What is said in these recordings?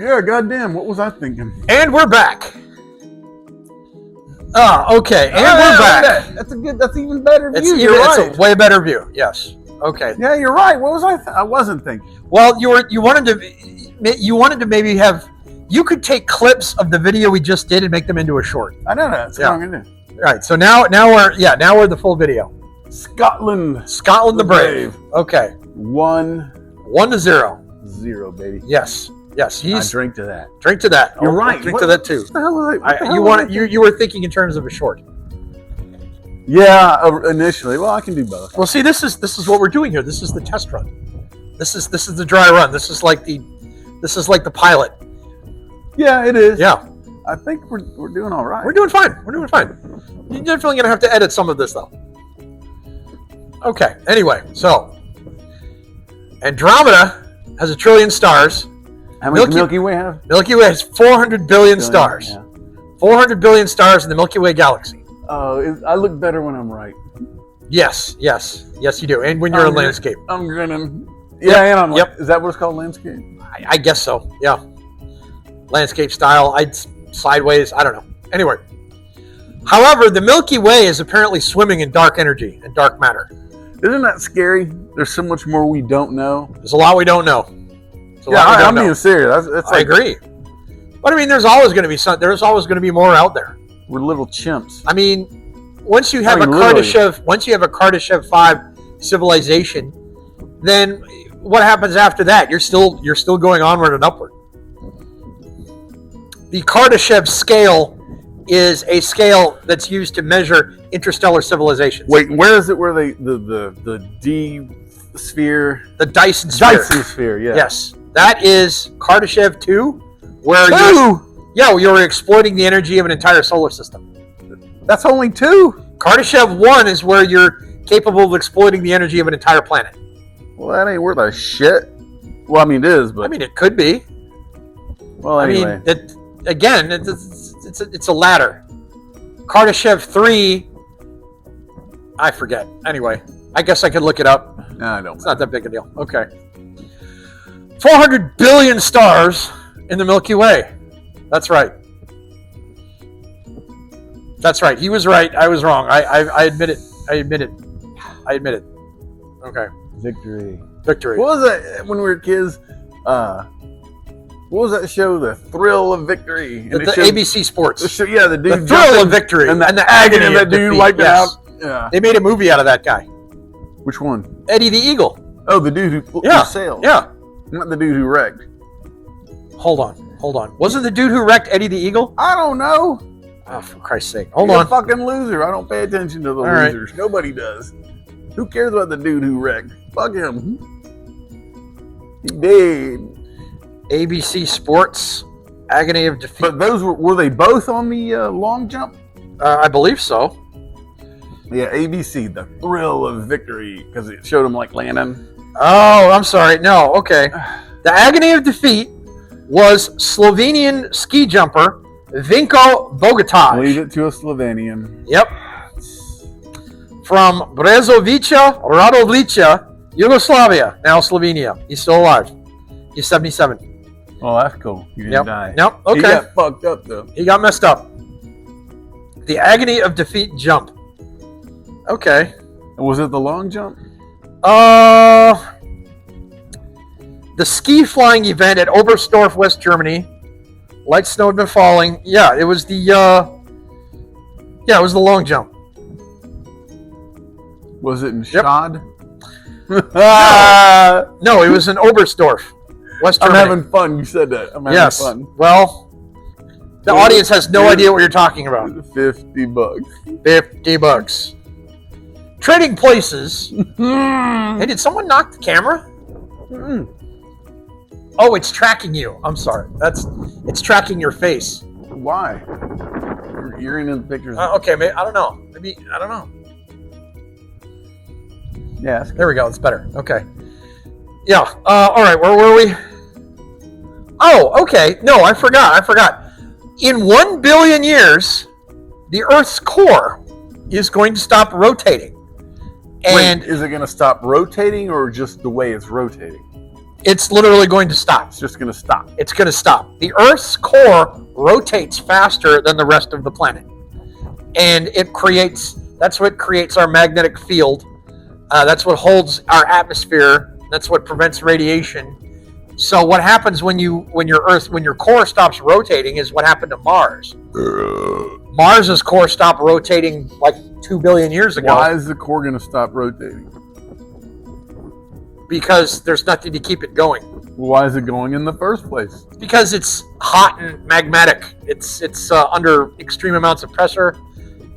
Yeah, goddamn. What was I thinking? And we're back. Okay. And we're back. That's a good. That's even better view. It's a way better view. Yes. Okay. Yeah, you're right. What was I? I wasn't thinking. Well, you wanted to maybe have. You could take clips of the video we just did and make them into a short. I know that. That's what I'm gonna do. All right. So now we're the full video. Scotland the Brave. Okay. 1-0, 0, baby. Yes. I drink to that. Drink to that. You're right. Drink to that too. What the hell was You were thinking in terms of a short. Yeah, initially. Well, I can do both. Well, see, this is what we're doing here. This is the test run. This is the dry run. This is like the pilot. Yeah, it is. Yeah. I think we're doing all right. We're doing fine. You're definitely gonna have to edit some of this though. Okay. Anyway, so Andromeda has 1 trillion stars. How many does Milky Way have? Milky Way has 400 billion stars. Yeah. 400 billion stars in the Milky Way galaxy. Oh, I look better when I'm right. Yes, you do. And when you're in landscape. I'm grinning. Yeah, and I'm Yep. Is that what it's called, landscape? I guess so. Yeah. Landscape style. Sideways. I don't know. Anyway. However, the Milky Way is apparently swimming in dark energy and dark matter. Isn't that scary? There's so much more we don't know. There's a lot we don't know. I'm being serious. I agree. But I mean, there's always going to be more out there. We're little chimps. I mean, once you have a Kardashev 5 civilization, then what happens after that? You're still going onward and upward. The Kardashev scale is a scale that's used to measure interstellar civilizations. Wait, where is it? Where the D sphere? The Dyson sphere. Dyson sphere. Yeah. Yes, that is Kardashev 2, where you're exploiting the energy of an entire solar system. That's only 2. Kardashev 1 is where you're capable of exploiting the energy of an entire planet. Well, that ain't worth a shit. Well, I mean, it is, but... I mean, it could be. Well, anyway. I mean, it's a ladder. Kardashev 3, I forget. Anyway, I guess I could look it up. No, I don't. It's not that big a deal. Okay. 400 billion stars in the Milky Way. That's right. He was right. I was wrong. I admit it. I admit it. Okay. Victory. Victory. What was that when we were kids? What was that show? The Thrill of Victory. The ABC Sports. The dude. The Thrill of Victory. And the agony of that dude wiping out. Yeah. They made a movie out of that guy. Which one? Eddie the Eagle. Oh, the dude who sailed. Yeah. Not the dude who wrecked. Hold on. Wasn't the dude who wrecked Eddie the Eagle? I don't know. Oh, for Christ's sake. Hold You're on. a fucking loser. I don't pay attention to the losers. Right. Nobody does. Who cares about the dude who wrecked? Fuck him. He dead. ABC Sports, Agony of Defeat. But those were they both on the long jump? I believe so. Yeah, ABC, The Thrill of Victory, because it showed him like landing. Oh, I'm sorry. No, okay. The Agony of Defeat was Slovenian ski jumper Vinko Bogataj. Leave it to a Slovenian. Yep. From Brezovica, Radovica, Yugoslavia, now Slovenia. He's still alive. He's 77. Oh, that's cool. He didn't die. Nope. Okay. He got fucked up, though. He got messed up. The Agony of Defeat jump. Okay. Was it the long jump? The ski flying event at Oberstdorf, West Germany. Light snow had been falling. Yeah, it was the it was the long jump. Was it in Schad? No, it was in Oberstdorf, West Germany. I'm having fun. You said that. I'm having fun. Well, the audience has no idea what you're talking about. $50. $50. Trading places. Hey, did someone knock the camera? Oh, it's tracking you. I'm sorry. It's tracking your face. Why? You're in the pictures. Okay, maybe, I don't know. I don't know. Yeah. There we go. It's better. Okay. Yeah. All right. Where were we? Oh, okay. No, I forgot. In 1 billion years, the Earth's core is going to stop rotating. And wait, is it going to stop rotating or just the way it's rotating? It's literally going to stop. It's just going to stop. It's going to stop. The Earth's core rotates faster than the rest of the planet. And that's what creates our magnetic field. That's what holds our atmosphere. That's what prevents radiation. So what happens when your core stops rotating is what happened to Mars. Mars's core stopped rotating like 2 billion years ago. Why is the core going to stop rotating? Because there's nothing to keep it going. Why is it going in the first place? Because it's hot and magmatic. It's under extreme amounts of pressure.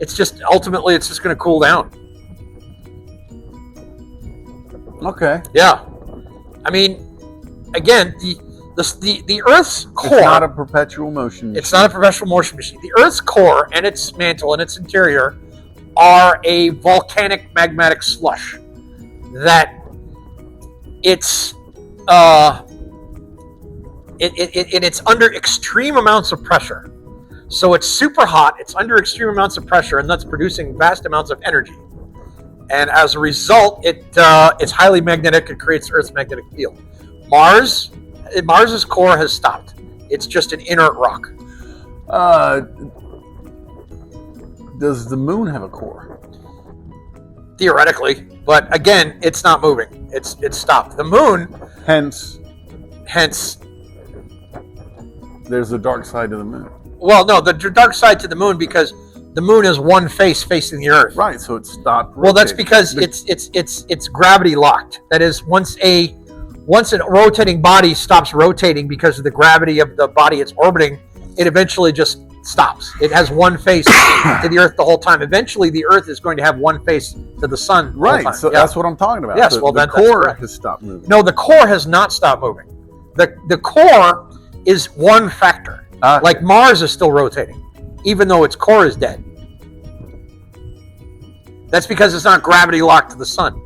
It's just ultimately it's just going to cool down. Okay. Yeah. I mean, again, the Earth's core. It's not a perpetual motion machine. It's not a perpetual motion machine. The Earth's core and its mantle and its interior are a volcanic magmatic slush that it's under extreme amounts of pressure. So it's super hot, it's under extreme amounts of pressure, and that's producing vast amounts of energy. And as a result, it's highly magnetic. It creates Earth's magnetic field. Mars's core has stopped. It's just an inert rock. Does the moon have a core? Theoretically, but again, it's not moving. It's stopped. The moon, Hence, there's a dark side to the moon. Well, no, the dark side to the moon because the moon is one face facing the Earth. Right, so it stopped rotating. Well, that's because it's gravity locked. That is, once a rotating body stops rotating because of the gravity of the body it's orbiting, it eventually just stops. It has one face to the Earth the whole time. Eventually, the Earth is going to have one face to the sun. Right, so that's what I'm talking about. Yes, the, well, the core has stopped moving. No, the core has not stopped moving. The core is one factor. Like Mars is still rotating, even though its core is dead. That's because it's not gravity locked to the sun.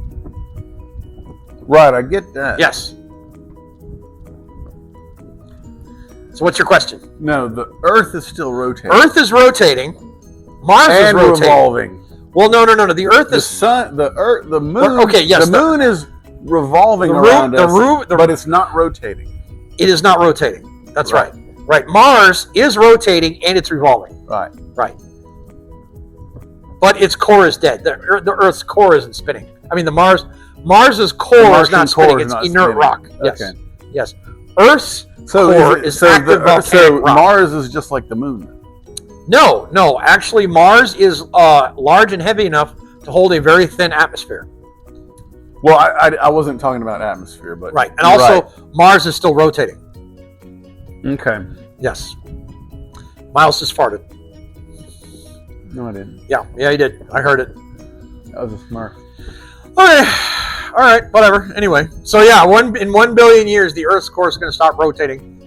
Right, I get that. Yes. So what's your question? No, the Earth is still rotating. Earth is rotating. Mars is rotating. Revolving. Well, no. The Earth is... The sun, the Earth, the moon... Okay, yes. The moon is revolving around us, but it's not rotating. It is not rotating. That's right. Right. Mars is rotating and it's revolving. Right. But its core is dead. The Earth's core isn't spinning. I mean, Mars's core is not spinning. It's inert rock. Yes. Okay. Yes. Earth's core is active volcanic rock. Mars is just like the moon. No. Actually, Mars is large and heavy enough to hold a very thin atmosphere. Well, I wasn't talking about atmosphere, but right. And also, Mars is still rotating. Okay. Yes. Miles just farted. No, I didn't. Yeah, he did. I heard it. That was a Smurf. All right, whatever. Anyway, so yeah, in 1 billion years, the Earth's core is going to start rotating.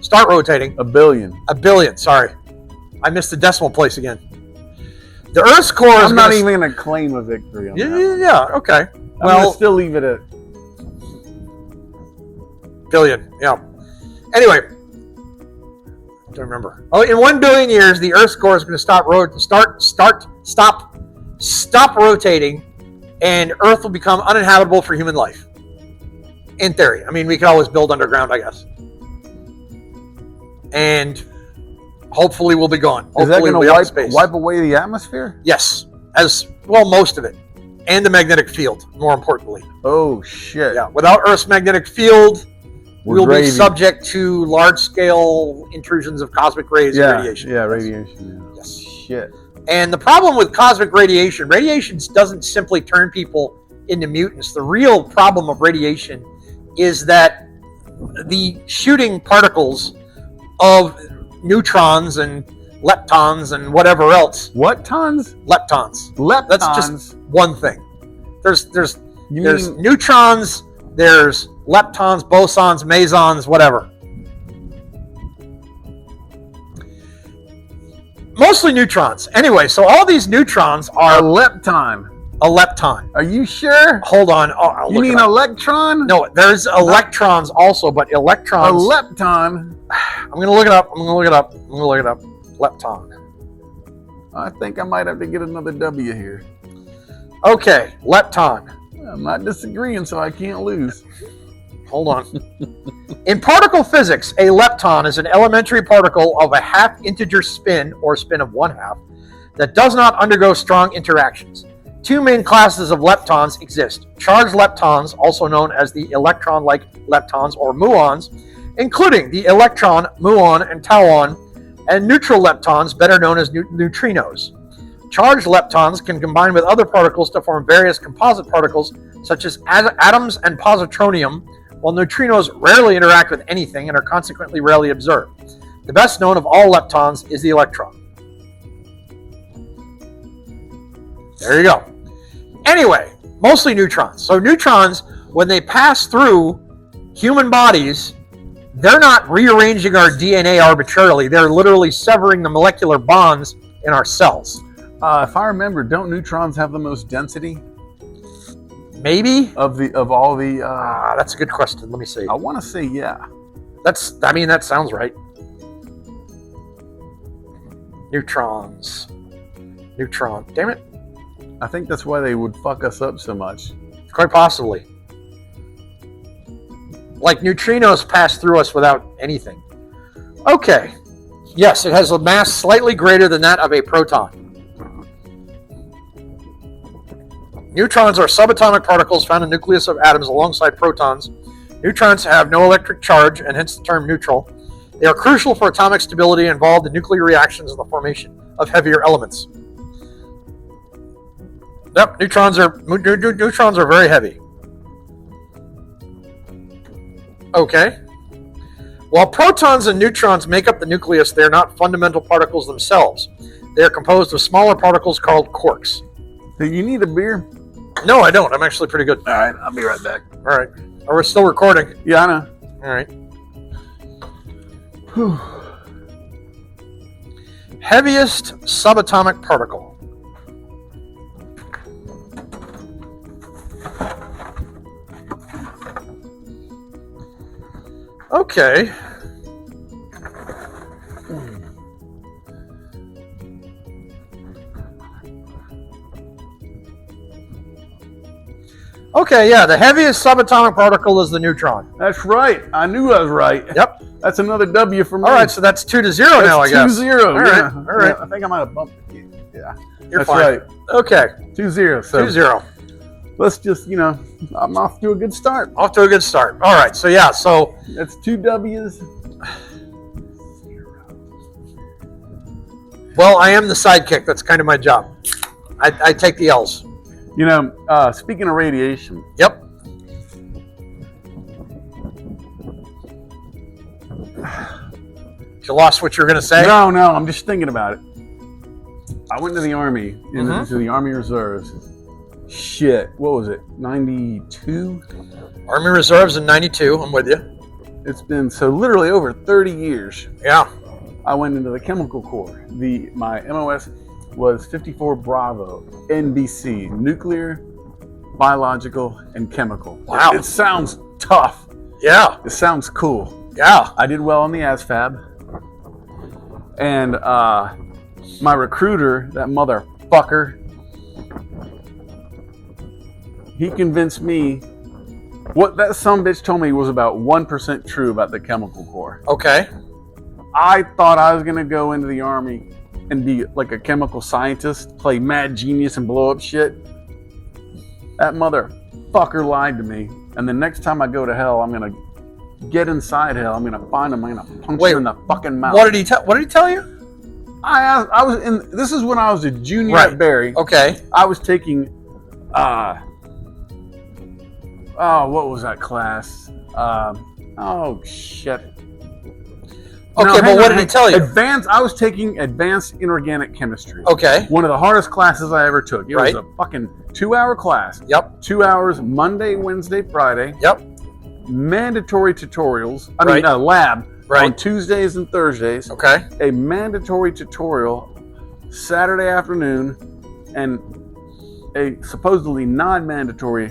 A billion. Sorry, I missed the decimal place again. The Earth's core is. I'm not even going to claim a victory on that. Yeah. Okay. I'm going to still leave it at billion. Yeah. Anyway. Don't remember. Oh, in 1 billion years, the Earth's core is going to stop rotating, and Earth will become uninhabitable for human life. In theory, I mean, we could always build underground, I guess, and hopefully we'll be gone. Is that going to wipe away the atmosphere? Yes, as well, most of it, and the magnetic field. More importantly. Oh shit! Yeah, without Earth's magnetic field. We'll be subject to large-scale intrusions of cosmic rays and radiation. Yeah, radiation. Yeah. Yes. Shit. And the problem with cosmic radiation doesn't simply turn people into mutants. The real problem of radiation is that the shooting particles of neutrons and leptons and whatever else. What tons? Leptons. That's just one thing. There's mean... neutrons. There's leptons, bosons, mesons, whatever. Mostly neutrons. Anyway, so all these neutrons are... A lepton. A lepton. Are you sure? Hold on. I'll you mean electron? No, there's electrons also, but electrons... A lepton? I'm going to look it up. Lepton. I think I might have to get another W here. Okay, lepton. I'm not disagreeing, so I can't lose. Hold on. In particle physics, a lepton is an elementary particle of a half-integer spin, or spin of 1/2, that does not undergo strong interactions. Two main classes of leptons exist. Charged leptons, also known as the electron-like leptons or muons, including the electron, muon, and tauon, and neutral leptons, better known as neutrinos. Charged leptons can combine with other particles to form various composite particles, such as atoms and positronium, while neutrinos rarely interact with anything and are consequently rarely observed. The best known of all leptons is the electron. There you go. Anyway, mostly neutrons. So neutrons, when they pass through human bodies, they're not rearranging our DNA arbitrarily. They're literally severing the molecular bonds in our cells. If I remember, don't neutrons have the most density? Maybe? Of all the... that's a good question. Let me see. I want to say yeah. That sounds right. Neutrons. Neutron. Damn it. I think that's why they would fuck us up so much. Quite possibly. Like neutrinos pass through us without anything. Okay. Yes, it has a mass slightly greater than that of a proton. Neutrons are subatomic particles found in the nucleus of atoms alongside protons. Neutrons have no electric charge, and hence the term neutral. They are crucial for atomic stability and involved in nuclear reactions and the formation of heavier elements. Yep, neutrons are very heavy. Okay. While protons and neutrons make up the nucleus, they are not fundamental particles themselves. They are composed of smaller particles called quarks. Do you need a beer? No, I don't. I'm actually pretty good. All right, I'll be right back. All right. Are we still recording? Yeah, I know. All right. Whew. Heaviest subatomic particle. Okay. Okay, yeah, the heaviest subatomic particle is the neutron. That's right. I knew I was right. Yep. That's another W for me. All right, so that's 2-0 now, I guess. 2-0. All right. Yeah. All right. Yeah, I think I might have bumped it. Yeah. You're That's fine. right. Okay. 2-0. So 2-0. let's just, I'm off to a good start. Off to a good start. All right, so yeah, so That's 2 W's. well, I am the sidekick. That's kind of my job. I take the L's. Speaking of radiation. Yep. You lost what you were going to say? No, I'm just thinking about it. I went to the Army, into the Army Reserves. Shit, what was it, 92? Army Reserves in 92, I'm with you. It's been literally over 30 years. Yeah. I went into the Chemical Corps. My MOS was 54 Bravo, NBC, nuclear, biological, and chemical. Wow. It sounds tough. Yeah. It sounds cool. Yeah. I did well on the ASFAB. And my recruiter, that motherfucker, he convinced me what that sumbitch told me was about 1% true about the Chemical Corps. Okay. I thought I was going to go into the Army and be like a chemical scientist, play mad genius and blow up shit. That motherfucker lied to me. And the next time I go to hell, I'm going to get inside hell. I'm going to find him. I'm going to punch him in the fucking mouth. What did he tell you? This is when I was a junior Right. at Barry. Okay. I was taking, what was that class? Shit. Okay, but what did he tell you? I was taking advanced inorganic chemistry. Okay. One of the hardest classes I ever took. It Right. was a fucking 2-hour class. Yep. 2 hours, Monday, Wednesday, Friday. Yep. Mandatory tutorials. Lab. Right. On Tuesdays and Thursdays. Okay. A mandatory tutorial Saturday afternoon, and a supposedly non-mandatory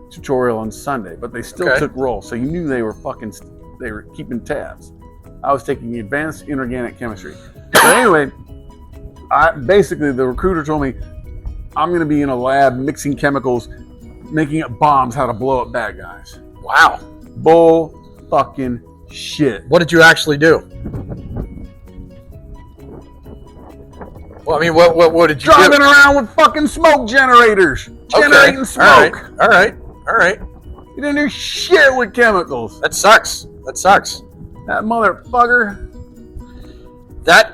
tutorial on Sunday. But they still took roll, so you knew they were keeping tabs. I was taking advanced inorganic chemistry. But anyway, the recruiter told me I'm going to be in a lab mixing chemicals, making up bombs, how to blow up bad guys. Wow. Bull fucking shit. What did you actually do? Well, I mean, what did you Driving do? around with fucking smoke generators. Generating smoke. All right. You didn't do shit with chemicals. That sucks. That motherfucker.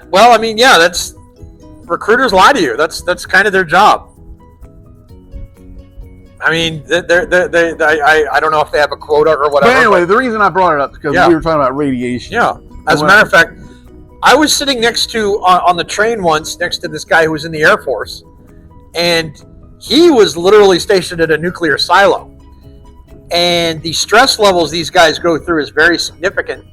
Well, I mean, yeah, that's... Recruiters lie to you. That's kind of their job. I mean, I don't know if they have a quota or whatever. But anyway, the reason I brought it up is because we were talking about radiation. Yeah. As a matter of fact, I was sitting next to, on the train once, next to this guy who was in the Air Force, and he was literally stationed at a nuclear silo. And the stress levels these guys go through is very significant.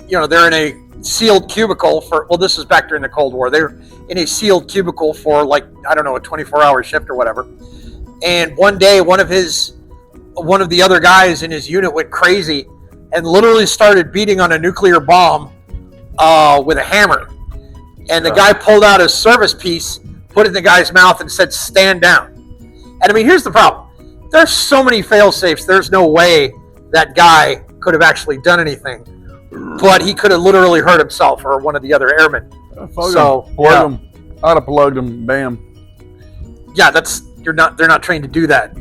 You know, they're in a sealed cubicle for, well, this is back during the Cold War. They're in a sealed cubicle for, like, I don't know, a 24-hour shift or whatever. And one day, one of the other guys in his unit went crazy and literally started beating on a nuclear bomb with a hammer. And the guy pulled out his service piece, put it in the guy's mouth, and said, "Stand down." And I mean, here's the problem. There's so many fail-safes. There's no way that guy could have actually done anything. But he could have literally hurt himself or one of the other airmen. I'd have plugged him. Bam. Yeah, they're not trained to do that.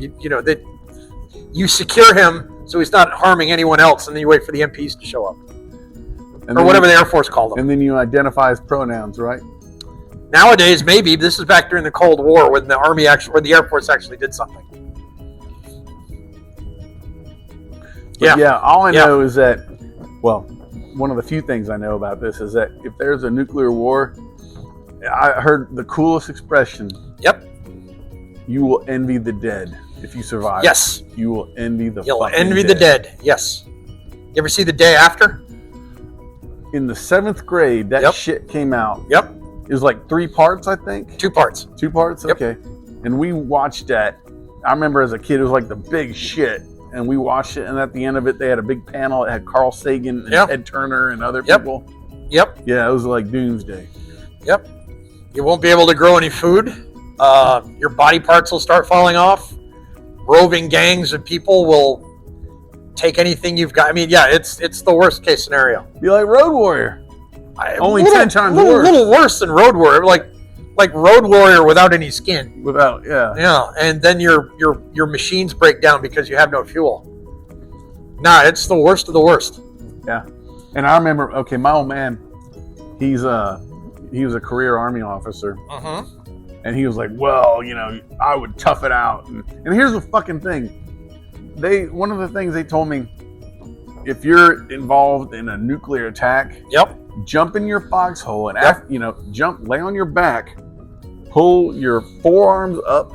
You secure him so he's not harming anyone else, and then you wait for the MPs to show up. Or whatever the Air Force called them. And then you identify his pronouns, right? Nowadays, maybe. This is back during the Cold War when the Army when the Air Force actually did something. Yeah, all I know is that, well, one of the few things I know about this is that if there's a nuclear war, I heard the coolest expression. Yep. You will envy the dead if you survive. Yes. You will envy the You'll fucking envy dead. the dead. Yes. You ever see The Day After? In the 7th grade, that shit came out. Yep. It was like 3 parts, I think. 2 parts. 2 parts? Yep. Okay. And we watched that. I remember as a kid, it was like the big shit. And we watched it, and at the end of it, they had a big panel. It had Carl Sagan and Ed Turner and other people. Yep. Yeah, it was like doomsday. Yep. You won't be able to grow any food. Your body parts will start falling off. Roving gangs of people will take anything you've got. I mean, yeah, it's the worst case scenario. Be like Road Warrior. Only 10 times worse. A little worse than Road Warrior. Like Road Warrior without any skin. Yeah, and then your machines break down because you have no fuel. Nah, it's the worst of the worst. Yeah, and I remember. Okay, my old man, he was a career Army officer, and he was like, "Well, I would tough it out." And here's the fucking thing. One of the things they told me, if you're involved in a nuclear attack, jump in your foxhole and lay on your back. Pull your forearms up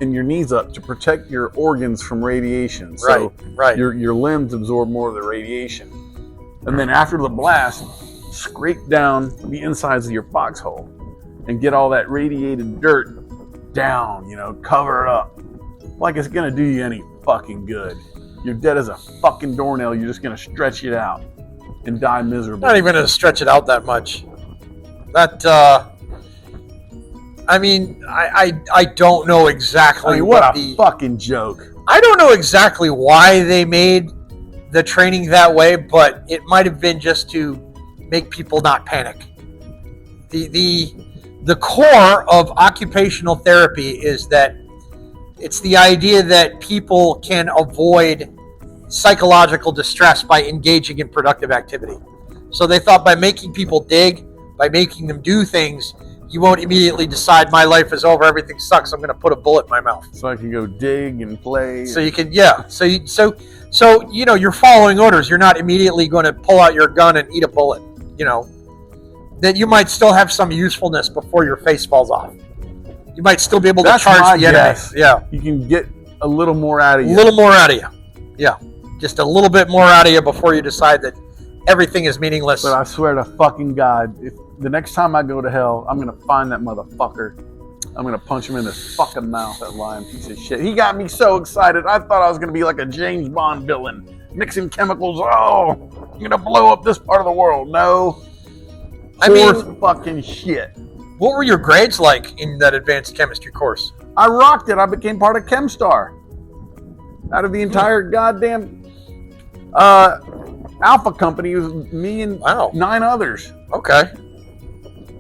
and your knees up to protect your organs from radiation. So your limbs absorb more of the radiation. And then after the blast, scrape down the insides of your foxhole and get all that radiated dirt down, cover it up. Like it's going to do you any fucking good. You're dead as a fucking doornail. You're just going to stretch it out and die miserably. Not even going to stretch it out that much. I mean, I don't know exactly what a fucking joke. I don't know exactly why they made the training that way, but it might have been just to make people not panic. The core of occupational therapy is that it's the idea that people can avoid psychological distress by engaging in productive activity. So they thought by making people dig, by making them do things, you won't immediately decide my life is over, everything sucks, I'm going to put a bullet in my mouth. So I can go dig and play. So you can, So you're following orders. You're not immediately going to pull out your gun and eat a bullet. That you might still have some usefulness before your face falls off. You might still be able to charge the enemy. Yeah. You can get a little more out of you. A little more out of you. Yeah. Just a little bit more out of you before you decide that everything is meaningless. But I swear to fucking God, if the next time I go to hell, I'm going to find that motherfucker. I'm going to punch him in his fucking mouth, that lying piece of shit. He got me so excited. I thought I was going to be like a James Bond villain. Mixing chemicals. Oh, I'm going to blow up this part of the world. No. Fucking shit. What were your grades like in that advanced chemistry course? I rocked it. I became part of ChemStar. Out of the entire goddamn Alpha Company was me and 9 others. Okay.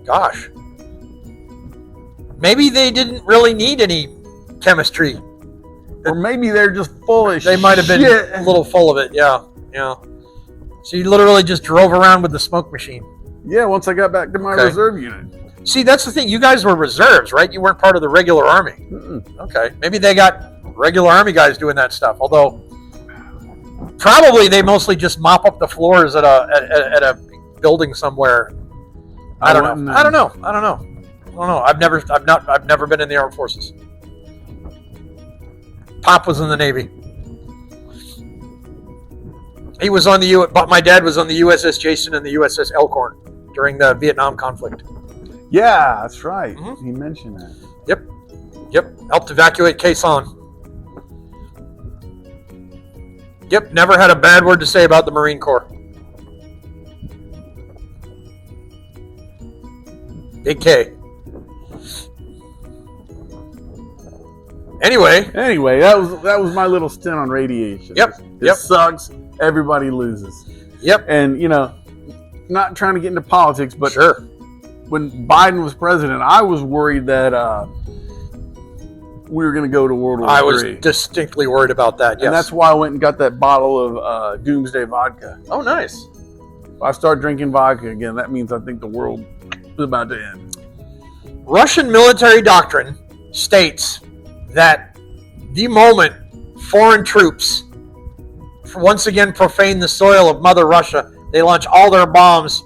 Gosh. Maybe they didn't really need any chemistry. Or maybe they're just full of shit. They might have been a little full of it, yeah. So you literally just drove around with the smoke machine. Yeah, once I got back to my reserve unit. See, that's the thing. You guys were reserves, right? You weren't part of the regular army. Okay. Maybe they got regular army guys doing that stuff. Although, probably they mostly just mop up the floors at a building somewhere. I don't know. I've never been in the armed forces. Pop was in the Navy. He was on my dad was on the USS Jason and the USS Elkhorn during the Vietnam conflict. Yeah, that's right. He mentioned that. Yep. Helped evacuate Khe Sanh. Yep. Never had a bad word to say about the Marine Corps. Big K. Anyway, that was my little stint on radiation. It sucks. Everybody loses. Yep. And not trying to get into politics, but sure. When Biden was president, I was worried that we were going to go to World War III. I was distinctly worried about that. Yes. And that's why I went and got that bottle of Doomsday vodka. Oh, nice. If I start drinking vodka again, that means I think the world is about to end. Russian military doctrine states that the moment foreign troops once again profane the soil of Mother Russia, they launch all their bombs,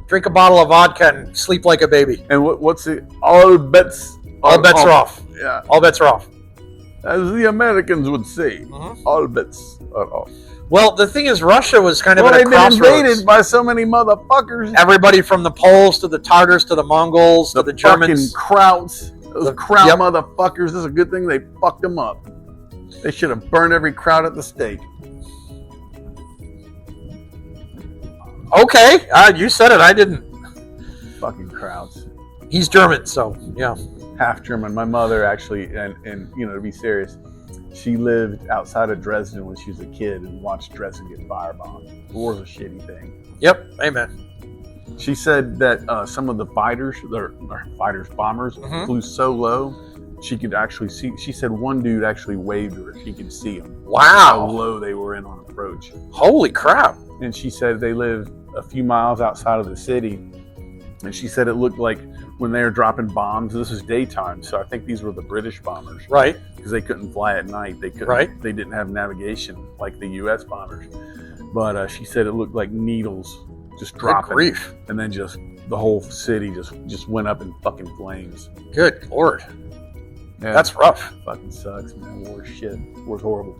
drink a bottle of vodka, and sleep like a baby. And what's it? All bets are off. Yeah. All bets are off. As the Americans would say, all bets are off. Well, the thing is, Russia was kind of at a crossroads. They've been invaded by so many motherfuckers. Everybody from the Poles to the Tartars to the Mongols to the Germans. The fucking Krauts. Those Kraut motherfuckers. This is a good thing they fucked them up. They should have burned every Kraut at the stake. Okay, you said it. I didn't. Fucking Krauts. He's German, so yeah. Half German. My mother actually, and to be serious, she lived outside of Dresden when she was a kid and watched Dresden get firebombed. War's a shitty thing. Yep, amen. She said that some of the bombers, flew so low, she could actually see. She said one dude actually waved her. She could see him. Wow. How low they were in on approach. Holy crap. And she said they lived a few miles outside of the city. And she said it looked like when they were dropping bombs, this was daytime, so I think these were the British bombers. Right. Because they couldn't fly at night. They couldn't. Right. They didn't have navigation like the U.S. bombers. But she said it looked like needles just dropping. Good grief. And then just the whole city just went up in fucking flames. Good Lord. Yeah, that's rough. Fucking sucks, man. War's shit. War's horrible.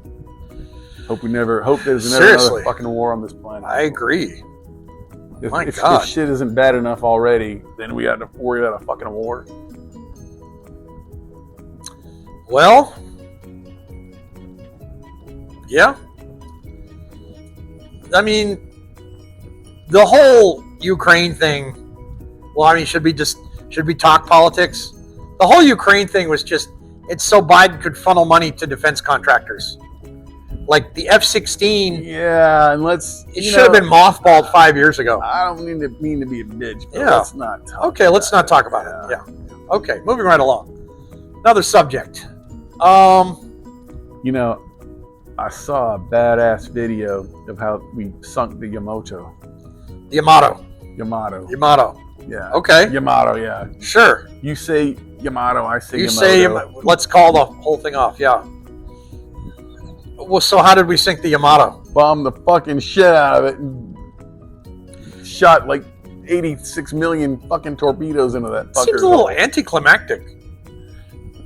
Hope there's never another fucking war on this planet. I agree. If shit isn't bad enough already, then we got to worry about a fucking war. Well, yeah. I mean, the whole Ukraine thing. Well, I mean, should we talk politics? The whole Ukraine thing was just, it's so Biden could funnel money to defense contractors. Like the F-16. Yeah, and it should have been mothballed 5 years ago. I don't mean to be a bitch, but let's not talk Okay, let's not talk about it. Yeah. Okay, moving right along. Another subject. I saw a badass video of how we sunk the Yamato. The Yamato. Yamato. Yeah. Okay. Yamato, yeah. Sure. You say Yamato, I say You Yamato. say Yamato. Let's call the whole thing off, yeah. Well, so how did we sink the Yamato? Bombed the fucking shit out of it and shot like 86 million fucking torpedoes into that fucker. Seems a little anticlimactic.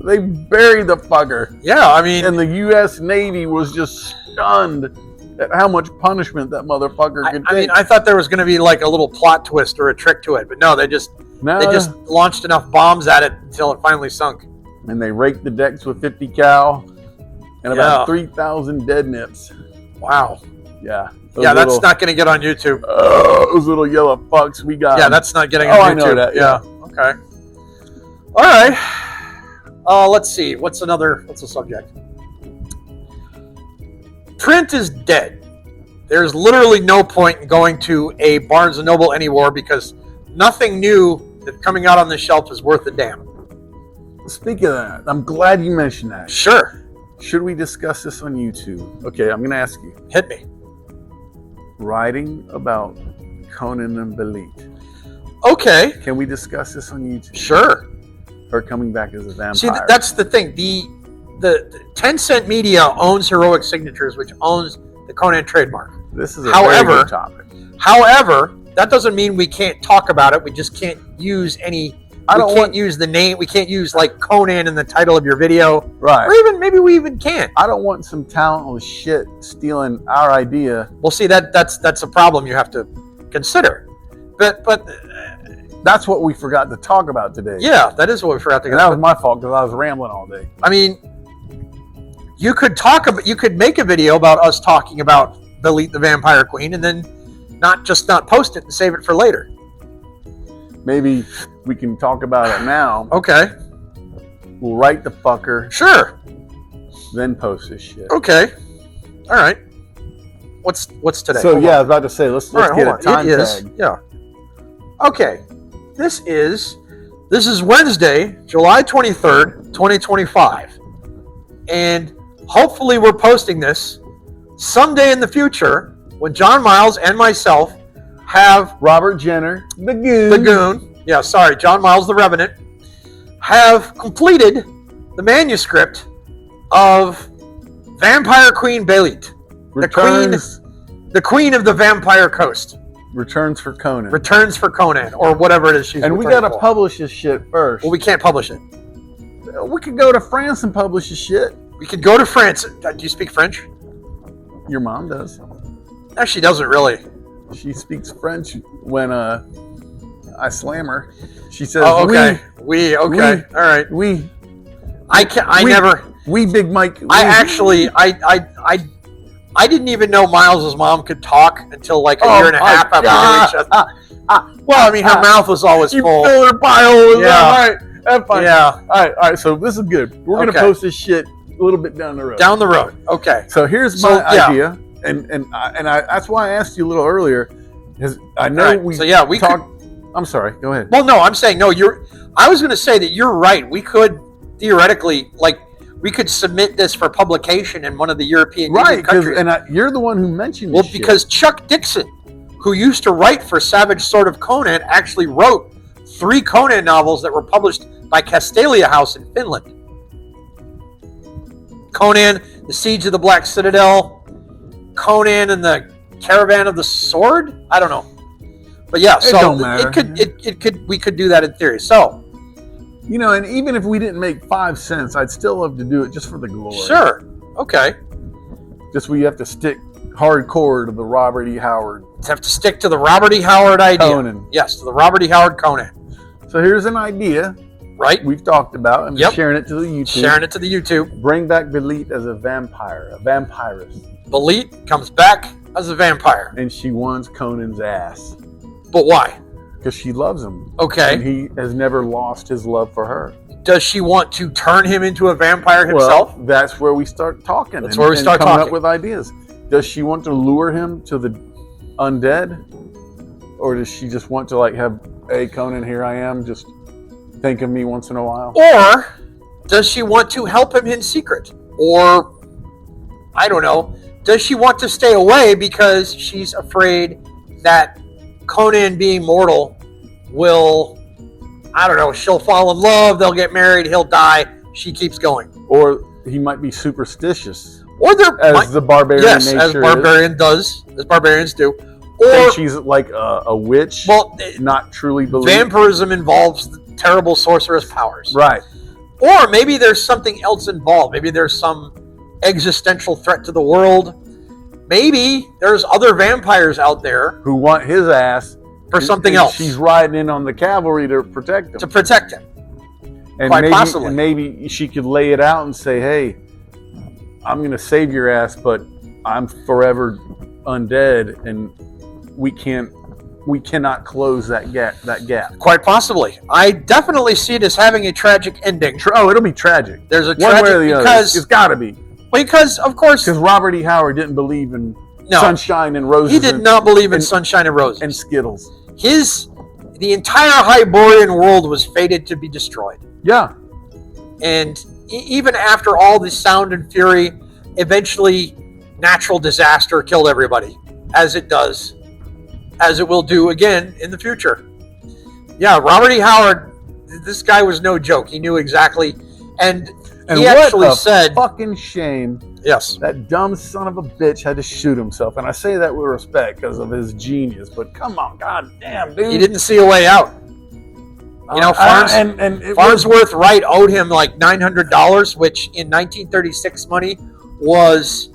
They buried the fucker. Yeah, I mean... And the U.S. Navy was just stunned at how much punishment that motherfucker could take. I mean, I thought there was going to be like a little plot twist or a trick to it, but no, they just launched enough bombs at it until it finally sunk. And they raked the decks with 50 cal and about 3,000 dead nips. Wow. Yeah. That's not going to get on YouTube. Those little yellow fucks we got. Yeah, that's not getting on YouTube. I know that. Yeah. Okay. All right. Let's see. What's the subject? Print is dead. There's literally no point in going to a Barnes & Noble anymore because nothing new that's coming out on the shelf is worth a damn. Speaking of that, I'm glad you mentioned that. Sure. Should we discuss this on YouTube? Okay, I'm going to ask you. Hit me. Writing about Conan and Belit. Okay. Can we discuss this on YouTube? Sure. Her coming back as a vampire. See, that's the thing. The Tencent Media owns Heroic Signatures, which owns the Conan trademark. This is a very good topic. However, that doesn't mean we can't talk about it. We just can't use any. We can't use the name. We can't use like Conan in the title of your video. Right. Or even maybe we even can't. I don't want some talentless shit stealing our idea. Well, see that's a problem you have to consider. But that's what we forgot to talk about today. Yeah, that is what we forgot to. And that was my fault because I was rambling all day. I mean, you could make a video about us talking about Belit the Vampire Queen, and then not post it and save it for later. Maybe we can talk about it now. Okay. We'll write the fucker. Sure. Then post this shit. Okay. All right. What's today? So I was about to say let's get a time tag. Yeah. Okay. This is Wednesday, July 23rd, 2025. And hopefully we're posting this someday in the future when John Miles and myself have Robert Jenner, the Goon. Yeah, sorry, John Miles, the Revenant, have completed the manuscript of Vampire Queen Belit, the queen of the Vampire Coast. Returns for Conan. Returns for Conan, or whatever it is she's. And we gotta publish this shit first. Well, we can't publish it. We could go to France and publish this shit. We could go to France. Do you speak French? Your mom does. No, she doesn't really. She speaks French when I slam her. She says, "Oh, okay, we okay, all right, we." We Big Mike. I didn't even know Miles's mom could talk until like a year and a half after we reached us. Well, I mean, her mouth was always full. You filled her pile with yeah. All right, that's fine. Yeah. All right. So this is good. We're gonna post this shit a little bit down the road. Down the road. Okay. So here's my idea, and that's why I asked you a little earlier, because I know we. So we talk. I'm sorry. Go ahead. Well, no, I'm saying no. I was going to say that you're right. We could theoretically we could submit this for publication in one of the European Union countries. And you're the one who mentioned this because Chuck Dixon, who used to write for Savage Sword of Conan, actually wrote 3 Conan novels that were published by Castalia House in Finland. Conan, The Siege of the Black Citadel, Conan and the Caravan of the Sword? I don't know. But yeah, so don't matter. we could do that in theory. So, and even if we didn't make 5 cents, I'd still love to do it just for the glory. Sure. Okay. Just we have to stick hardcore to the Robert E. Howard. Have to stick to the Robert E. Howard idea. Conan. Yes, to the Robert E. Howard Conan. So here's an idea. Right. We've talked about and sharing it to the YouTube. Bring back Belit as a vampire, a vampiress. Belit comes back as a vampire. And she wants Conan's ass. But why? Because she loves him. Okay. And he has never lost his love for her. Does she want to turn him into a vampire himself? Well, that's where we start talking. That's where we start coming talking. up with ideas. Does she want to lure him to the undead? Or does she just want to have, hey, Conan, here I am, just think of me once in a while? Or does she want to help him in secret? Or, I don't know, does she want to stay away because she's afraid that Conan being mortal will, I don't know, she'll fall in love, they'll get married, he'll die, she keeps going. Or he might be superstitious. Or the barbarian nature as barbarians do. Or she's like a witch, not truly believe. Vampirism involves terrible sorceress powers. Right. Or maybe there's something else involved. Maybe there's some existential threat to the world. Maybe there's other vampires out there who want his ass for something else. She's riding in on the cavalry to protect him. And quite possibly. And maybe she could lay it out and say, hey, I'm going to save your ass, but I'm forever undead, and we cannot close that gap. Quite possibly. I definitely see it as having a tragic ending. Oh, it'll be tragic. There's a one way or the other. It's got to be. Because, of course... Because Robert E. Howard didn't believe in sunshine and roses. He did not believe in sunshine and roses. And Skittles. The entire Hyborian world was fated to be destroyed. Yeah. And even after all the sound and fury, eventually natural disaster killed everybody, as it does, as it will do again in the future. Yeah, Robert E. Howard, this guy was no joke. He knew exactly, and he actually said, "Fucking shame." Yes, that dumb son of a bitch had to shoot himself, and I say that with respect because of his genius. But come on, goddamn, dude, he didn't see a way out. You know, Farnsworth Wright owed him like $900, which in 1936 money was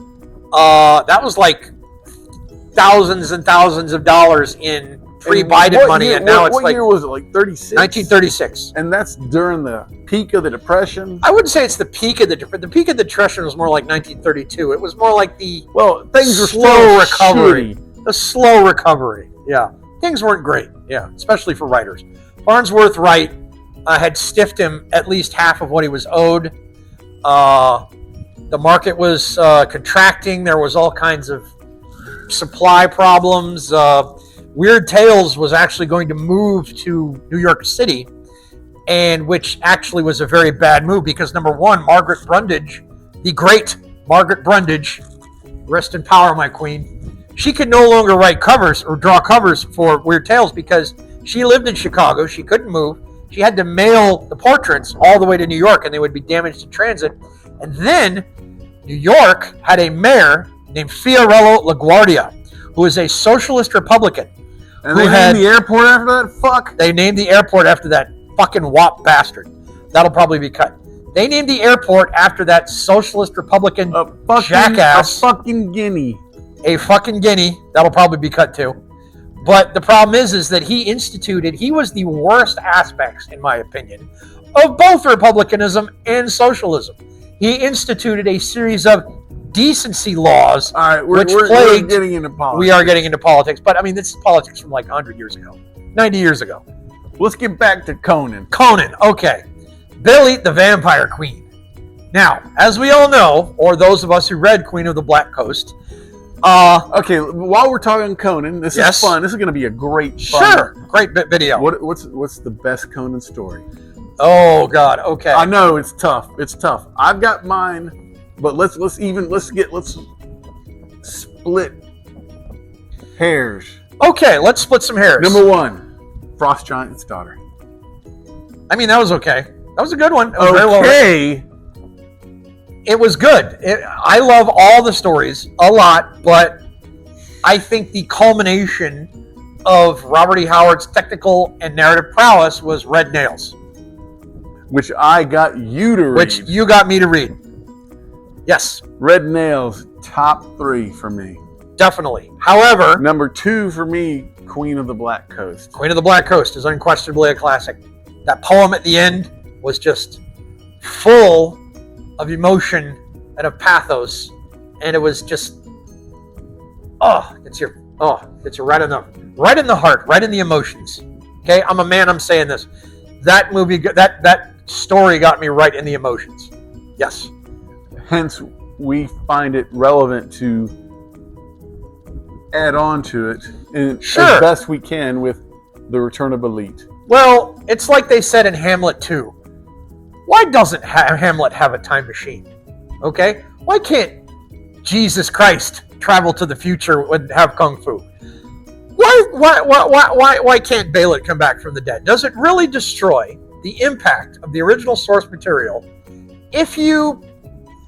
that was like thousands and thousands of dollars in pre-Biden money, and now it's like... What year was it, like 36? 1936. And that's during the peak of the Depression? I wouldn't say it's the peak of the Depression. The peak of the Depression was more like 1932. It was more like the things were slow recovery. Shitty. The slow recovery, yeah. Things weren't great, yeah, especially for writers. Farnsworth Wright had stiffed him at least half of what he was owed. The market was contracting. There was all kinds of supply problems. Weird Tales was actually going to move to New York City, and which actually was a very bad move because, number one, Margaret Brundage, the great Margaret Brundage, rest in power, my queen, she could no longer write covers or draw covers for Weird Tales because she lived in Chicago. She couldn't move. She had to mail the portraits all the way to New York, and they would be damaged in transit. And then New York had a mayor named Fiorello LaGuardia, who was a socialist Republican. And they named the airport after that? Fuck. They named the airport after that fucking wop bastard. That'll probably be cut. They named the airport after that socialist Republican jackass. A fucking guinea. A fucking guinea. That'll probably be cut too. But the problem is that he was the worst aspects, in my opinion, of both republicanism and socialism. He instituted a series of decency laws, all right, we're getting into politics. We are getting into politics, but I mean, this is politics from like 100 years ago, 90 years ago. Let's get back to Conan. Conan, okay. Billy the Vampire Queen. Now, as we all know, or those of us who read Queen of the Black Coast, okay, while we're talking Conan, this is fun. This is going to be a great great video. What's the best Conan story? Oh God, okay. I know it's tough. It's tough. I've got mine. But let's split hairs. Okay, let's split some hairs. Number one, Frost Giant's daughter. I mean, that was okay. That was a good one. It was very well written. It was good. I love all the stories a lot, but I think the culmination of Robert E. Howard's technical and narrative prowess was Red Nails, which I got you to read. Which you got me to read. Yes. Red Nails, top 3 for me. Definitely. However, number 2 for me, Queen of the Black Coast. Queen of the Black Coast is unquestionably a classic. That poem at the end was just full of emotion and of pathos, and it was just it's right in the heart, right in the emotions. Okay, I'm a man. I'm saying this. That movie, that story got me right in the emotions. Yes. Hence, we find it relevant to add on to it as best we can with The Return of Elite. Well, it's like they said in Hamlet 2. Why doesn't Hamlet have a time machine? Okay? Why can't Jesus Christ travel to the future and have kung fu? Why can't Bela come back from the dead? Does it really destroy the impact of the original source material if you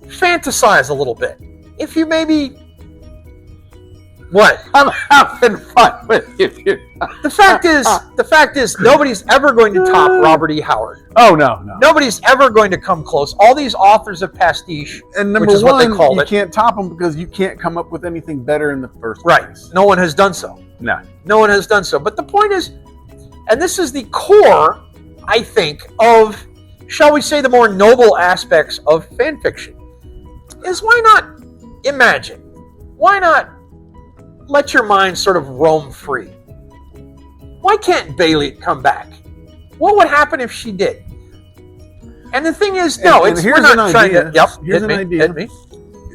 fantasize a little bit? If you maybe... What? I'm having fun with you. The fact is, nobody's ever going to top Robert E. Howard. Oh, no. Nobody's ever going to come close. All these authors of pastiche, and number which is one, what they call it, can't top them because you can't come up with anything better in the first place. Right. No one has done so. No one has done so. But the point is, and this is the core, I think, of, shall we say, the more noble aspects of fan fiction, is why not imagine? Why not let your mind sort of roam free? Why can't Bailey come back? What would happen if she did? And the thing is, we're not trying to... Yep, here's an idea.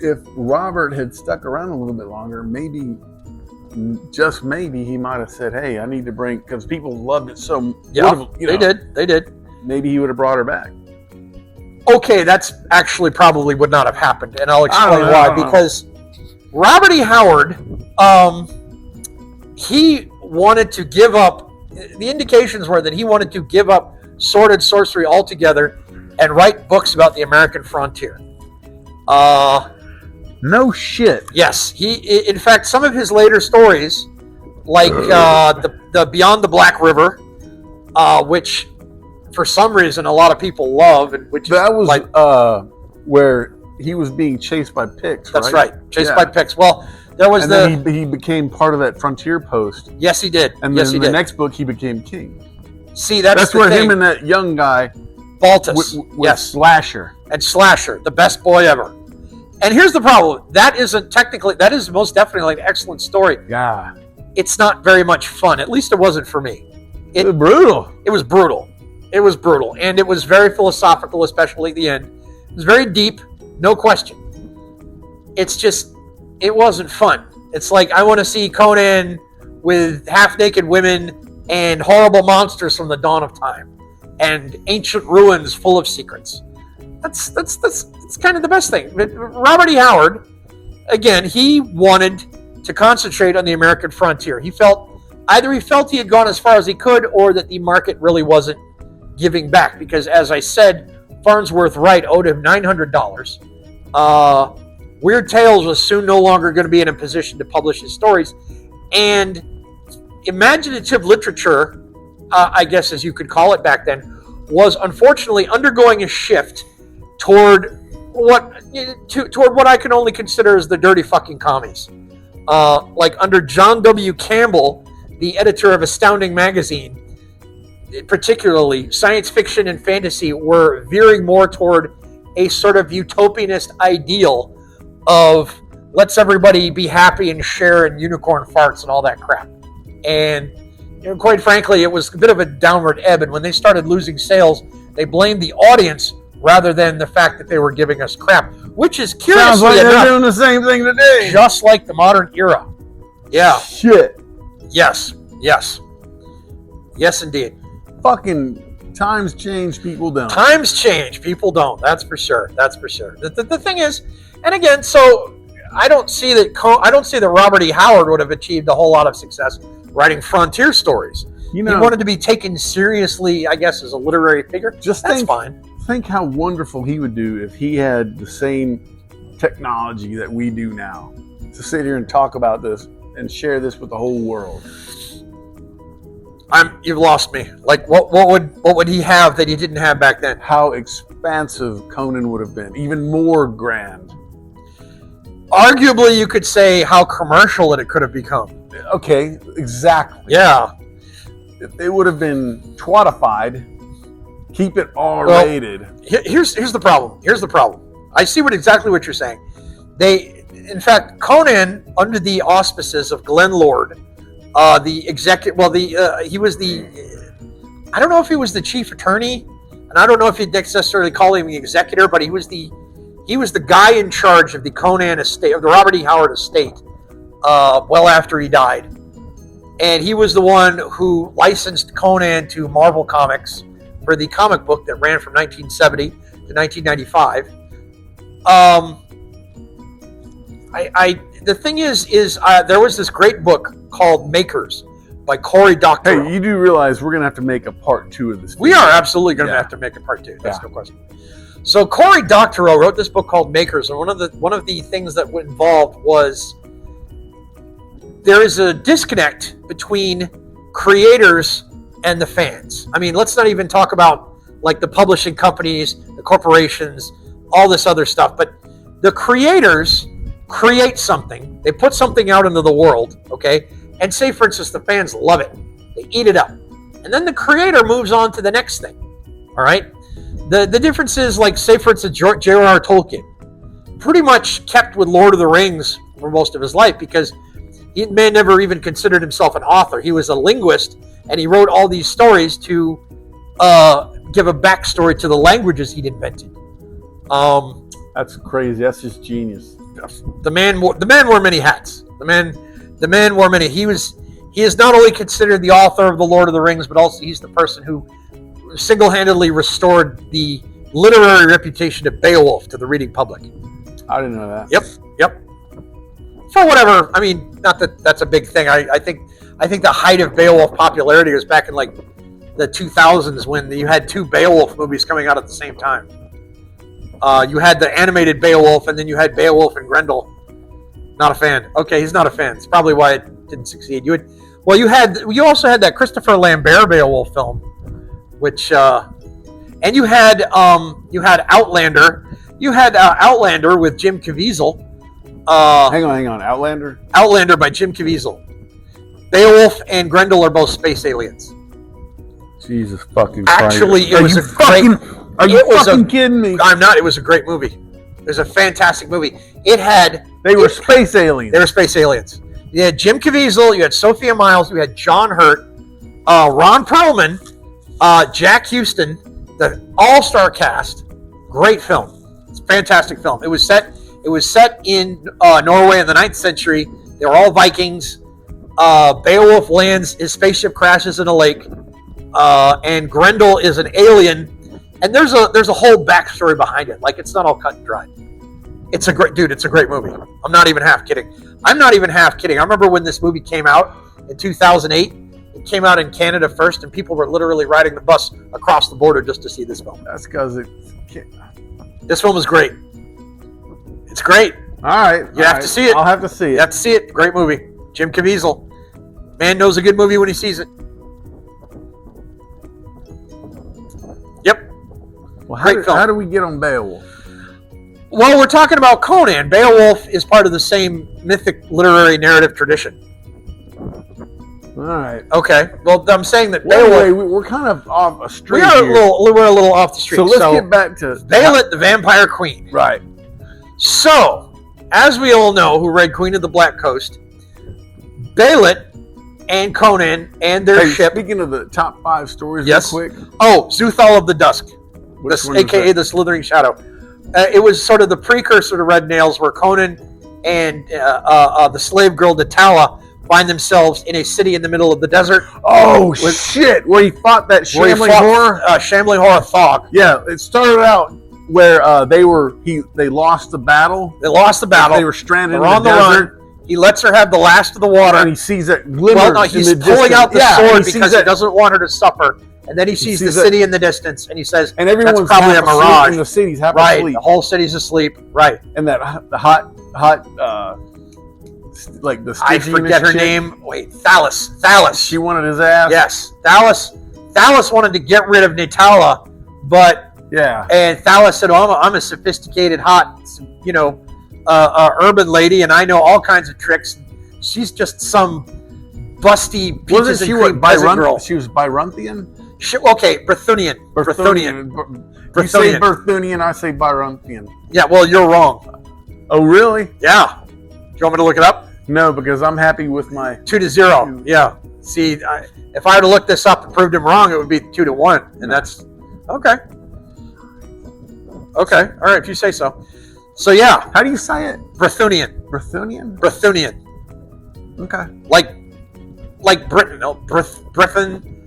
if Robert had stuck around a little bit longer, maybe, just maybe, he might have said, "Hey, I need to bring," because people loved it so. Yeah, they did. Maybe he would have brought her back. Okay, that's actually probably would not have happened, and I'll explain why. Because Robert E. Howard, he wanted to give up. The indications were that he wanted to give up sword and sorcery altogether and write books about the American frontier. No shit. Yes, in fact, some of his later stories, like the Beyond the Black River, which for some reason a lot of people love, and which that was like where he was being chased by Picts. That's right, chased by Picts. Well, there was then he became part of that frontier post. Yes, he did. And then in the next book, he became king. See, that's where him and that young guy, Baltus, with Slasher, and Slasher, the best boy ever. And here's the problem: that is most definitely an excellent story. Yeah, it's not very much fun. At least it wasn't for me. It was brutal. It was brutal. It was brutal, and it was very philosophical, especially at the end. It was very deep, no question. It's just, it wasn't fun. It's like, I want to see Conan with half-naked women and horrible monsters from the dawn of time, and ancient ruins full of secrets. That's kind of the best thing. But Robert E. Howard, again, he wanted to concentrate on the American frontier. He felt he had gone as far as he could, or that the market really wasn't giving back, because, as I said, Farnsworth Wright owed him $900. Weird Tales was soon no longer going to be in a position to publish his stories, and imaginative literature, I guess as you could call it back then, was unfortunately undergoing a shift toward what I can only consider as the dirty fucking commies. Like under John W. Campbell, the editor of Astounding Magazine, particularly science fiction and fantasy were veering more toward a sort of utopianist ideal of let's everybody be happy and share and unicorn farts and all that crap. And quite frankly, it was a bit of a downward ebb, and when they started losing sales, they blamed the audience rather than the fact that they were giving us crap, which is curiously sounds like enough, they're doing the same thing today, just like the modern era. Yeah. Shit. Yes, indeed. Fucking times change, people don't. Times change, people don't. That's for sure. The thing is, and again, so I don't see that Robert E. Howard would have achieved a whole lot of success writing frontier stories. He wanted to be taken seriously, I guess, as a literary figure. That's fine. Think how wonderful he would do if he had the same technology that we do now, to sit here and talk about this and share this with the whole world. You've lost me. Like, what would he have that he didn't have back then? How expansive Conan would have been, even more grand. Arguably, you could say how commercial it could have become. Okay, exactly. Yeah. It would have been twatified. Keep it R-rated. Well, here's the problem. I see exactly what you're saying. In fact, Conan, under the auspices of Glenn Lord, he was I don't know if he was the chief attorney, and I don't know if you'd necessarily call him the executor, but he was the guy in charge of the Conan estate, of the Robert E. Howard estate, well after he died. And he was the one who licensed Conan to Marvel Comics for the comic book that ran from 1970 to 1995. The thing is there was this great book called Makers by Cory Doctorow. Hey, you do realize we're going to have to make a part 2 of this video. We are absolutely going to have to make a part 2. That's no question. So Cory Doctorow wrote this book called Makers, and one of the things that involved was there is a disconnect between creators and the fans. I mean, let's not even talk about like the publishing companies, the corporations, all this other stuff, but the creators create something, they put something out into the world, okay, and say, for instance, the fans love it, they eat it up, and then the creator moves on to the next thing. All right, the difference is, like, say for instance, J.R.R. Tolkien pretty much kept with Lord of the Rings for most of his life, because he may never even considered himself an author. He was a linguist, and he wrote all these stories to give a backstory to the languages he'd invented. That's crazy. That's just genius. the man wore many hats. The man wore many. He is not only considered the author of the Lord of the Rings, but also he's the person who single-handedly restored the literary reputation of Beowulf to the reading public. I didn't know that. Yep. For whatever, I mean, not that that's a big thing. I think the height of Beowulf popularity was back in like the 2000s when you had 2 Beowulf movies coming out at the same time. You had the animated Beowulf, and then you had Beowulf and Grendel. Not a fan. Okay, he's not a fan. It's probably why it didn't succeed. You also had that Christopher Lambert Beowulf film, which and you had Outlander. You had Outlander with Jim Caviezel. Hang on. Outlander by Jim Caviezel. Beowulf and Grendel are both space aliens. Jesus fucking Christ. Actually, it was a great... Are you fucking kidding me? I'm not. It was a great movie. It was a fantastic movie. They were space aliens. They were space aliens. You had Jim Caviezel, you had Sophia Myles, you had John Hurt, Ron Perlman, Jack Houston, the all-star cast. Great film. It's a fantastic film. It was set in Norway in the 9th century. They were all Vikings. Beowulf lands, his spaceship crashes in a lake, and Grendel is an alien. And there's a whole backstory behind it. Like, it's not all cut and dried. It's a great movie. I'm not even half kidding. I remember when this movie came out in 2008. It came out in Canada first, and people were literally riding the bus across the border just to see this film. That's because this film is great. It's great. All right. You have to see it. I'll have to see it. You have to see it. Great movie. Jim Caviezel. Man knows a good movie when he sees it. Yep. Well, how do we get on Beowulf? Well, we're talking about Conan. Beowulf is part of the same mythic literary narrative tradition. All right. Okay. Well, I'm saying that Beowulf. Beowulf. We're kind of off a street. We're a little off the street. So let's get back to Beowulf, the Vampire Queen. Right. So, as we all know, who read Queen of the Black Coast, Beowulf and Conan and their ship. Speaking of the top 5 stories, yes. Real quick. Oh, Zuthal of the Dusk, aka the Slithering Shadow. It was sort of the precursor to Red Nails, where Conan and the slave girl Natala find themselves in a city in the middle of the desert. Oh shit! Where he fought that shambling horror Thog. Yeah, it started out where they lost the battle. They lost the battle. They were stranded in the desert. Run. He lets her have the last of the water, and he sees that glimmer. Well, no, he's pulling out the sword because he doesn't want her to suffer. And then he sees the city in the distance, and he says, and everyone's that's probably a mirage. And the city's half asleep. The whole city's asleep. Right. And the hot, like the I forget her name. Wait, Thalas. She wanted his ass. Yes, Thalas wanted to get rid of Natala, but yeah. And Thalas said, "Oh, I'm a sophisticated, hot, urban lady, and I know all kinds of tricks. She's just some busty peaches and cream peasant girl. She was Byrunthian? Okay, Berthunian. You say Berthunian, I say Byrunthian. Yeah, well, you're wrong. Oh, really? Yeah. Do you want me to look it up? No, because I'm happy with my 2-0. Yeah. See, if I were to look this up and proved him wrong, it would be 2-1, and that's okay. Okay, all right, if you say so. So yeah, how do you say it? Berthunian. Okay. Like Britain. No, Britain.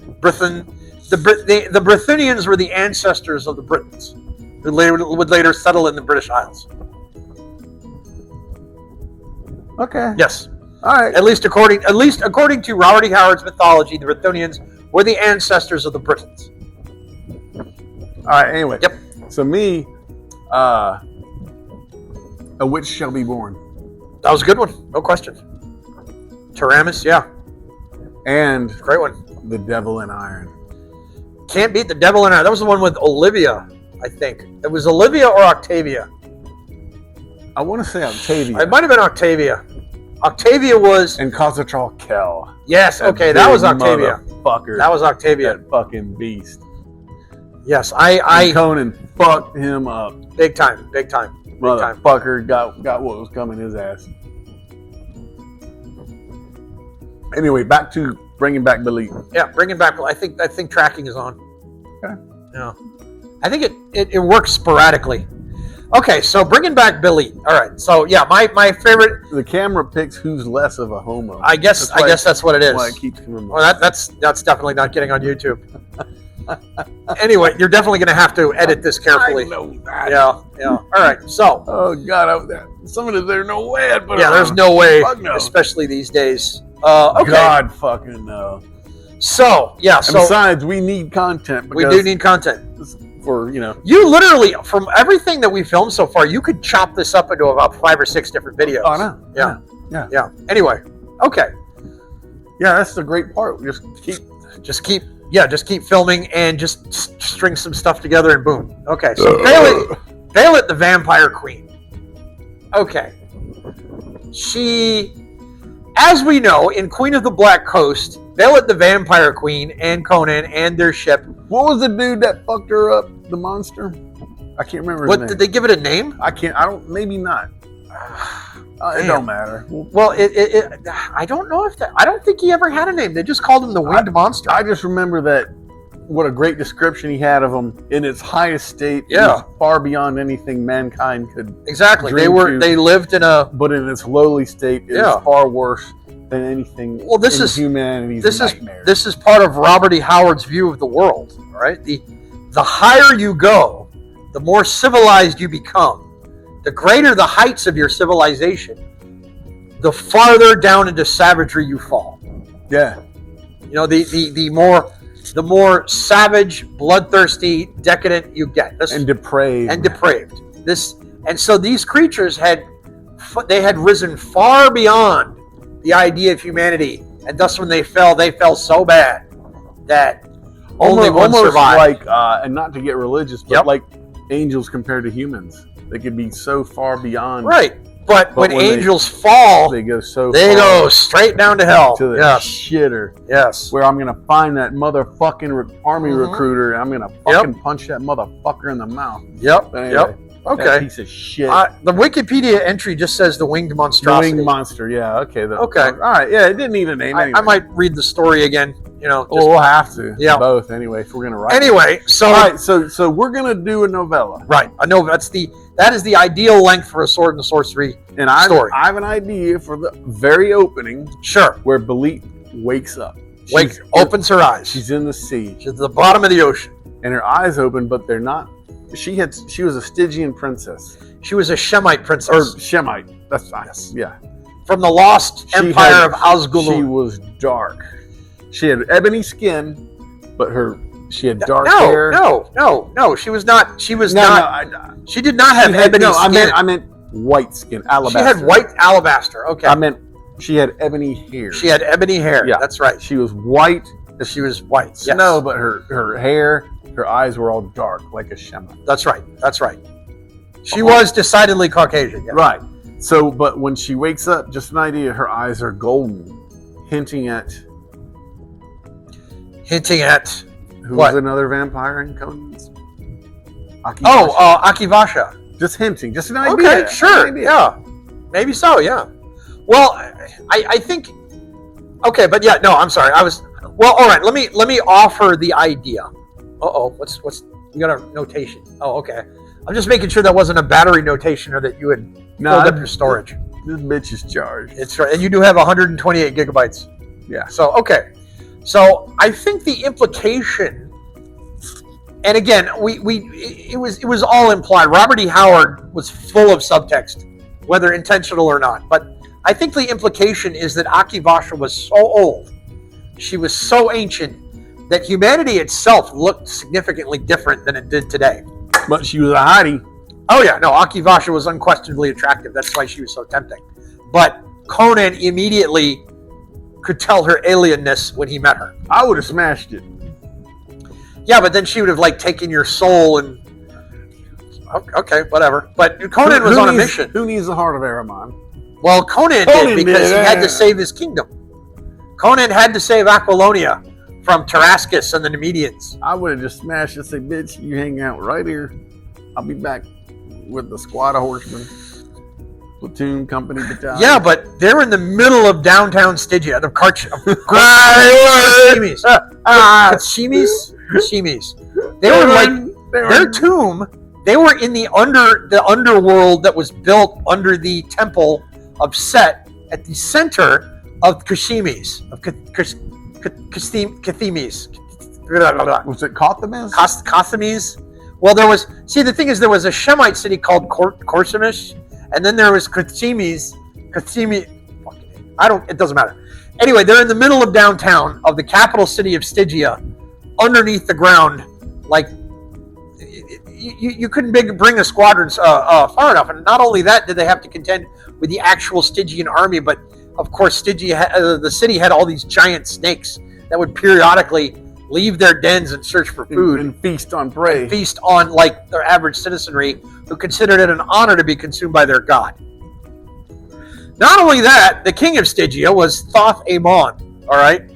The Brythunians were the ancestors of the Britons, who would later settle in the British Isles. Okay. Yes. All right. At least according to Robert E. Howard's mythology, the Brythunians were the ancestors of the Britons. All right. Anyway. Yep. So me, a witch shall be born. That was a good one. No question. Taramis, yeah. And great one. The Devil in Iron. Can't beat The Devil in Iron. That was the one with Olivia, I think. It was Olivia or Octavia. I want to say Octavia. It might have been Octavia. Octavia was... And Khosrow Kell. Yes, okay, that was Octavia. Fucker. That was Octavia. That fucking beast. Yes, and Conan fucked him up. Big time. Motherfucker got what was coming his ass. Anyway, back to bringing back Belief. Yeah, bringing back. I think tracking is on. Okay. Yeah, I think it works sporadically. Okay, so bringing back Billy. All right, so yeah, my favorite. The camera picks who's less of a homo. I guess that's what it is. Why it keeps coming. Well, that's definitely not getting on YouTube. Anyway, you're definitely going to have to edit this carefully. I know that. Yeah. All right, so. Oh God, some of it there's no way I'd put it Yeah, there's on. no way, No. especially these days. Okay. God fucking no. So yeah, And besides, we need content. We do need content. For You literally, from everything that we filmed so far, you could chop this up into about 5 or 6 different videos. Oh no. Yeah. Anyway, okay. Yeah, that's the great part. Just keep filming and just string some stuff together and boom. Okay, so Violet the Vampire Queen. Okay. She, as we know, in Queen of the Black Coast, Violet the Vampire Queen and Conan and their ship. What was the dude that fucked her up? The monster? I can't remember his name. Did they give it a name? Maybe not. It don't matter. Well, I don't know I don't think he ever had a name. They just called him the Winged Monster. I just remember that. What a great description he had of him in its highest state. Yeah. It was far beyond anything mankind could. Exactly. dream They lived in a. But in its lowly state, it was far worse than anything. Well, this is humanity's nightmare. This is part of Robert E. Howard's view of the world. All right. The higher you go, the more civilized you become. The greater the heights of your civilization, the farther down into savagery you fall. Yeah. The more savage, bloodthirsty, decadent you get. And depraved. So these creatures had risen far beyond the idea of humanity, and thus when they fell so bad that only one survived. Like, and not to get religious, but like angels compared to humans. They could be so far beyond. Right. But when angels fall, they go go straight down to hell. To the shitter. Yes. Where I'm going to find that motherfucking army recruiter, and I'm going to fucking punch that motherfucker in the mouth. Yep. Anyway, Okay. That piece of shit. The Wikipedia entry just says the winged monstrosity. The winged monster, yeah. Okay. Okay. All right, yeah, it didn't need a name anyway. I might read the story again, we'll have to. Yeah. Both, anyway, if we're going to write Anyway, so... All right, so we're going to do a novella. Right. A novella. That is the ideal length for a sword and sorcery story. I have an idea for the very opening. Sure. Where Belit wakes up. Opens her eyes. She's in the sea. She's at the bottom of the ocean. And her eyes open, but they're not. She was a Stygian princess. She was a Shemite princess. Or Shemite. That's fine. Yes. Yeah. From the lost empire of Azgulun. She was dark. She had ebony skin, but she had dark hair. No. She was not. She was not. She did not have ebony skin. I meant white skin, alabaster. She had white alabaster. Okay. I meant she had ebony hair. She had ebony hair. Yeah, that's right. She was white. She was white. Yes. No, but her hair, her eyes were all dark like a Shemite. That's right. She was decidedly Caucasian. Yes. Right. So, but when she wakes up, just an idea, her eyes are golden, hinting at who was another vampire in Conan's? Akivasha. Just hinting, just an idea. Okay, sure, yeah, maybe so, yeah. Well, I think. Okay, but yeah, no, I'm sorry. Well, all right. Let me offer the idea. What's we got a notation? Oh, okay. I'm just making sure that wasn't a battery notation or that you had filled up your storage. This bitch is charged. It's right, and you do have 128 gigabytes. Yeah. So okay. So I think the implication, and again, it was all implied. Robert E. Howard was full of subtext, whether intentional or not. But I think the implication is that Akivasha was so old, she was so ancient, that humanity itself looked significantly different than it did today. But she was a hottie. Oh yeah, no, Akivasha was unquestionably attractive. That's why she was so tempting. But Conan immediately could tell her alienness when he met her. I would have smashed it. Yeah, but then she would have taken your soul and okay, whatever. But Conan was on a mission. Who needs the heart of Ahriman? Well, Conan did because he had to save his kingdom. Conan had to save Aquilonia from Tarascus and the Nemedians. I would have just smashed it and said, bitch, you hang out right here. I'll be back with the squad of horsemen. Platoon, company, battalion. Yeah, but they're in the middle of downtown Stygia. The Kashimis. They were their tomb They were in the underworld that was built under the temple of Set at the center of Kashimes, of Kathimes. Was it Cothamis? Cothames. Well, the thing is, there was a Shemite city called Korsamish, and then there was Kathimes. It doesn't matter. Anyway, they're in the middle of downtown of the capital city of Stygia, underneath the ground, like you couldn't bring the squadrons far enough. And not only that, did they have to contend with the actual Stygian army, but of course, Stygia, the city had all these giant snakes that would periodically leave their dens and search for food and feast on prey. And feast on like their average citizenry, who considered it an honor to be consumed by their god. Not only that, the king of Stygia was Thoth Amon. All right,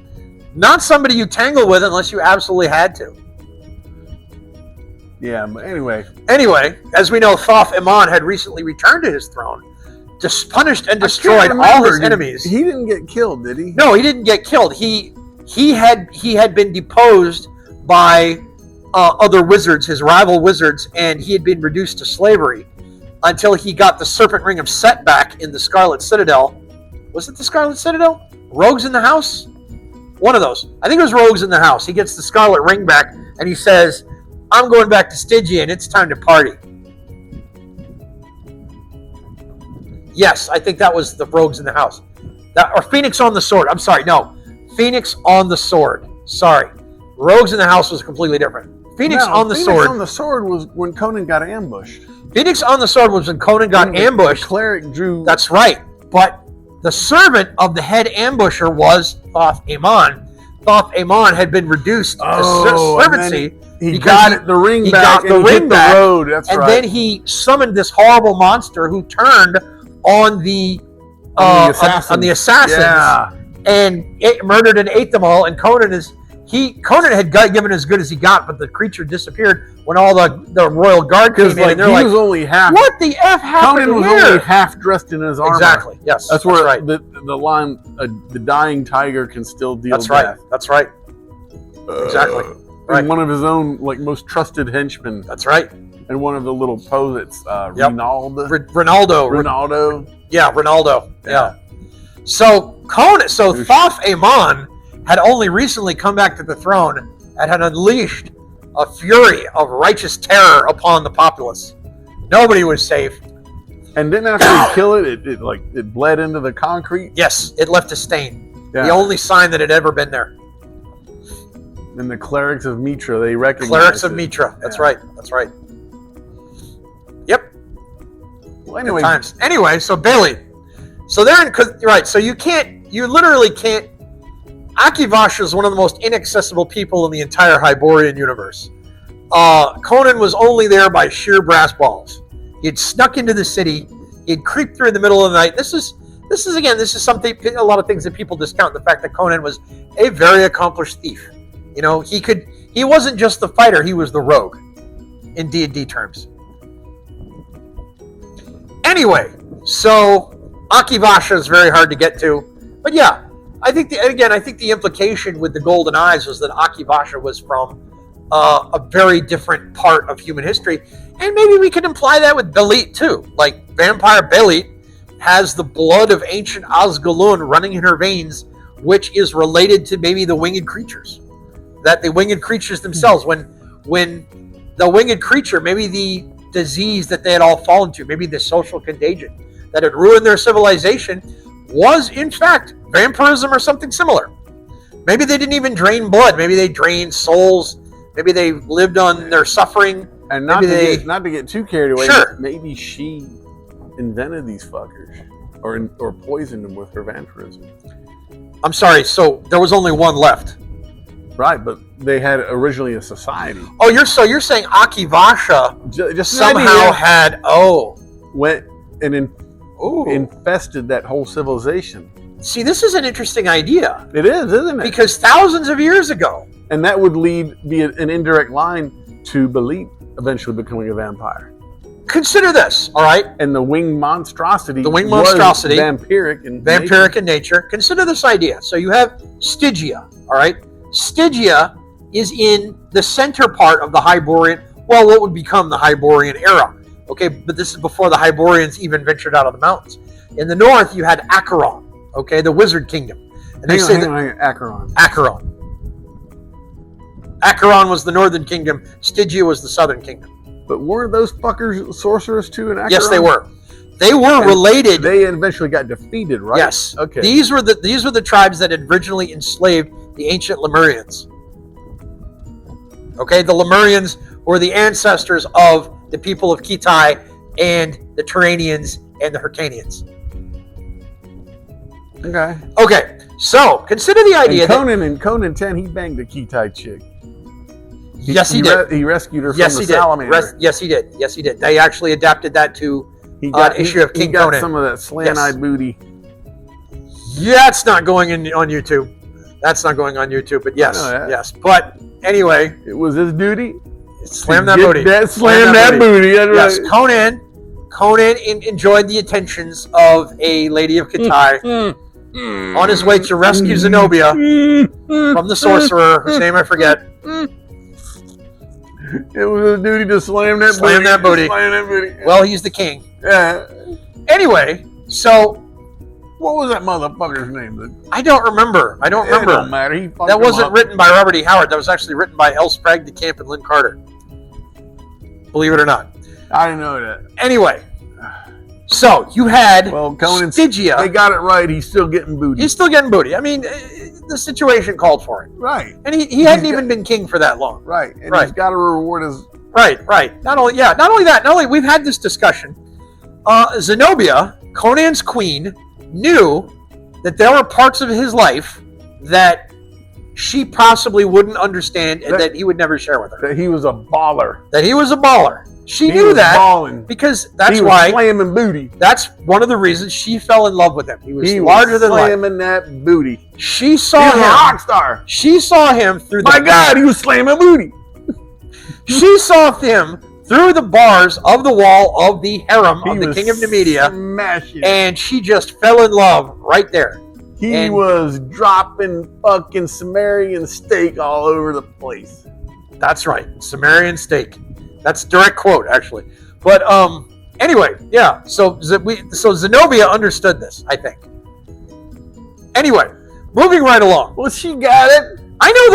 not somebody you tangle with unless you absolutely had to. Yeah, but anyway, as we know, Thoth Amon had recently returned to his throne, just punished and destroyed all his enemies. He didn't get killed, did he? No, he didn't get killed. He had been deposed by other wizards, his rival wizards, and he had been reduced to slavery until he got the serpent ring of Set back in the Scarlet Citadel. Was it the Scarlet Citadel? Rogues in the House? One of those. I think it was Rogues in the House. He gets the Scarlet Ring back, and he says, I'm going back to Stygia, and it's time to party. Yes, I think that was the Rogues in the House. Or Phoenix on the Sword. I'm sorry, no. Phoenix on the Sword. Sorry. Rogues in the House was completely different. Phoenix on the Sword. Phoenix on the Sword was when Conan got ambushed. Phoenix on the Sword was when Conan got ambushed. The cleric drew... That's right. But the servant of the head ambusher was Thoth Amon. Thoth Amon had been reduced to servancy. He got the ring back. He hit the road. That's right. And then he summoned this horrible monster who turned on the assassins, and murdered and ate them all. And Conan had given as good as he got, but the creature disappeared when all the royal guard came in. And they're like, only half. What the f happened Conan was here? only half dressed in his armor. Exactly. Yes. That's where the line, the dying tiger can still deal death. That's right. Exactly. Right. And one of his own most trusted henchmen. That's right. And one of the little poets, Ronaldo. Yeah, Ronaldo. Yeah. So Thoth Amon had only recently come back to the throne and had unleashed a fury of righteous terror upon the populace. Nobody was safe. And didn't after you kill it, it bled into the concrete? Yes, it left a stain. Yeah. The only sign that it had ever been there. And the clerics of Mitra, they recognized Clerics of Mitra. That's right. Yep. Well, anyway, so Bailey. So you literally can't. Akivasha is one of the most inaccessible people in the entire Hyborian universe. Conan was only there by sheer brass balls. He had snuck into the city. He had creeped through in the middle of the night. This is something, a lot of things that people discount. The fact that Conan was a very accomplished thief. You know, he wasn't just the fighter, he was the rogue in D&D terms. Anyway, so Akivasha is very hard to get to. But yeah, I think the implication with the golden eyes was that Akivasha was from a very different part of human history. And maybe we could imply that with Belit too. Like vampire Belit has the blood of ancient Osgalun running in her veins, which is related to maybe the winged creatures. That the winged creatures themselves, when the winged creature, maybe the disease that they had all fallen to, maybe the social contagion that had ruined their civilization, was in fact vampirism or something similar. Maybe they didn't even drain blood. Maybe they drained souls. Maybe they lived on their suffering. And not to get too carried away, sure. Maybe she invented these fuckers or poisoned them with her vampirism. I'm sorry, so there was only one left. Right, but they had originally a society. Oh, you're saying Akivasha just somehow went and infested that whole civilization. See, this is an interesting idea. It is, isn't it? Because thousands of years ago. And that would be an indirect line to Belit eventually becoming a vampire. Consider this, all right? And the winged monstrosity was vampiric in nature. Consider this idea. So you have Stygia, all right? Stygia is in the center part of the Hyborian, well, what would become the Hyborian era. Okay, but this is before the Hyborians even ventured out of the mountains. In the north, you had Acheron, okay, the wizard kingdom. And they say that Acheron. Acheron was the northern kingdom. Stygia was the southern kingdom. But weren't those fuckers sorcerers too in Acheron? Yes, they were. They were related. They eventually got defeated, right? Yes. Okay. These were the tribes that had originally enslaved the ancient Lemurians. Okay, the Lemurians were the ancestors of the people of Kitai and the Turanians and the Hyrcanians. Okay. Okay, so consider the idea in Conan 10, he banged a Kitai chick. Yes, he did. He rescued her from the salamander. Yes, he did. Yes, he did. They actually adapted that to an issue of King Conan. He got some of that slant-eyed booty. Yeah, it's not going on YouTube. That's not going on YouTube, but yes. But anyway. It was his duty. Slam that booty. Slam that booty. Yes, right. Conan enjoyed the attentions of a lady of Kitai on his way to rescue Zenobia from the sorcerer, whose name I forget. It was his duty to slam that booty. Well, he's the king. Yeah. Anyway, so what was that motherfucker's name? I don't remember. It don't matter. That wasn't written by Robert E. Howard. That was actually written by L. Sprague de Camp and Lynn Carter. Believe it or not. I didn't know that. Anyway, so you had Conan, Stygia. They got it right. He's still getting booty. I mean, the situation called for it. Right. And he hadn't even been king for that long. Right. And he's got to reward his... Right. Not only we've had this discussion. Zenobia, Conan's queen, knew that there were parts of his life that she possibly wouldn't understand and that he would never share with her. That he was a baller. She knew that balling. Because that's he was why slamming booty. That's one of the reasons she fell in love with him. He was larger than life. Slamming that booty. She saw him. A rock star. She saw him through. My God, he was slamming booty. She saw him through the bars of the wall of the harem of the king of Numidia, smashing. And she just fell in love right there. He was dropping fucking Sumerian steak all over the place. That's right, Sumerian steak. That's a direct quote, actually. But anyway, yeah. So Zenobia understood this, I think. Anyway, moving right along. Well, she got it. I know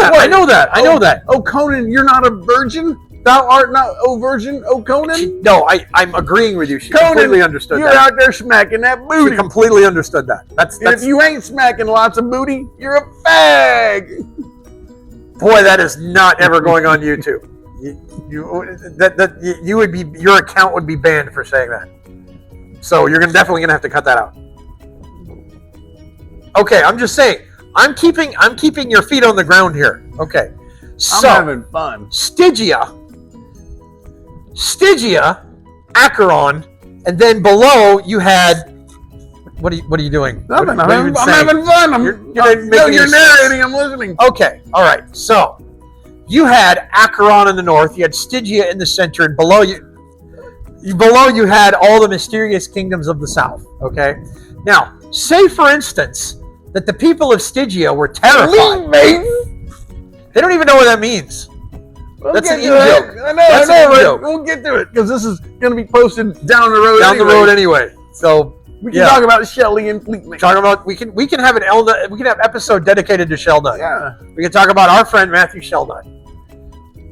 that. I know that. Oh, Conan, you're not a virgin? Thou art not, oh virgin, oh Conan? No, I'm agreeing with you. She completely understood you're that. You're out there smacking that booty. She completely understood that. That's if you ain't smacking lots of booty, you're a fag. Boy, that is not ever going on YouTube. Your account would be banned for saying that. So you're definitely gonna have to cut that out. Okay, I'm just saying. I'm keeping your feet on the ground here. Okay. So I'm having fun. Stygia, Acheron, and then below you had what are you doing? Nothing. I'm having fun. You're narrating. I'm listening. Okay. All right. So you had Acheron in the north. You had Stygia in the center, and below you had all the mysterious kingdoms of the south. Okay. Now, say for instance that the people of Stygia were terrified. They don't even know what that means. That's an in-joke. I know. We'll get to it because this is going to be posted down the road. Anyway. So we can talk about Shelley and Fleetman. We can have an episode dedicated to Shellnut. Yeah. We can talk about our friend Matthew Shellnut.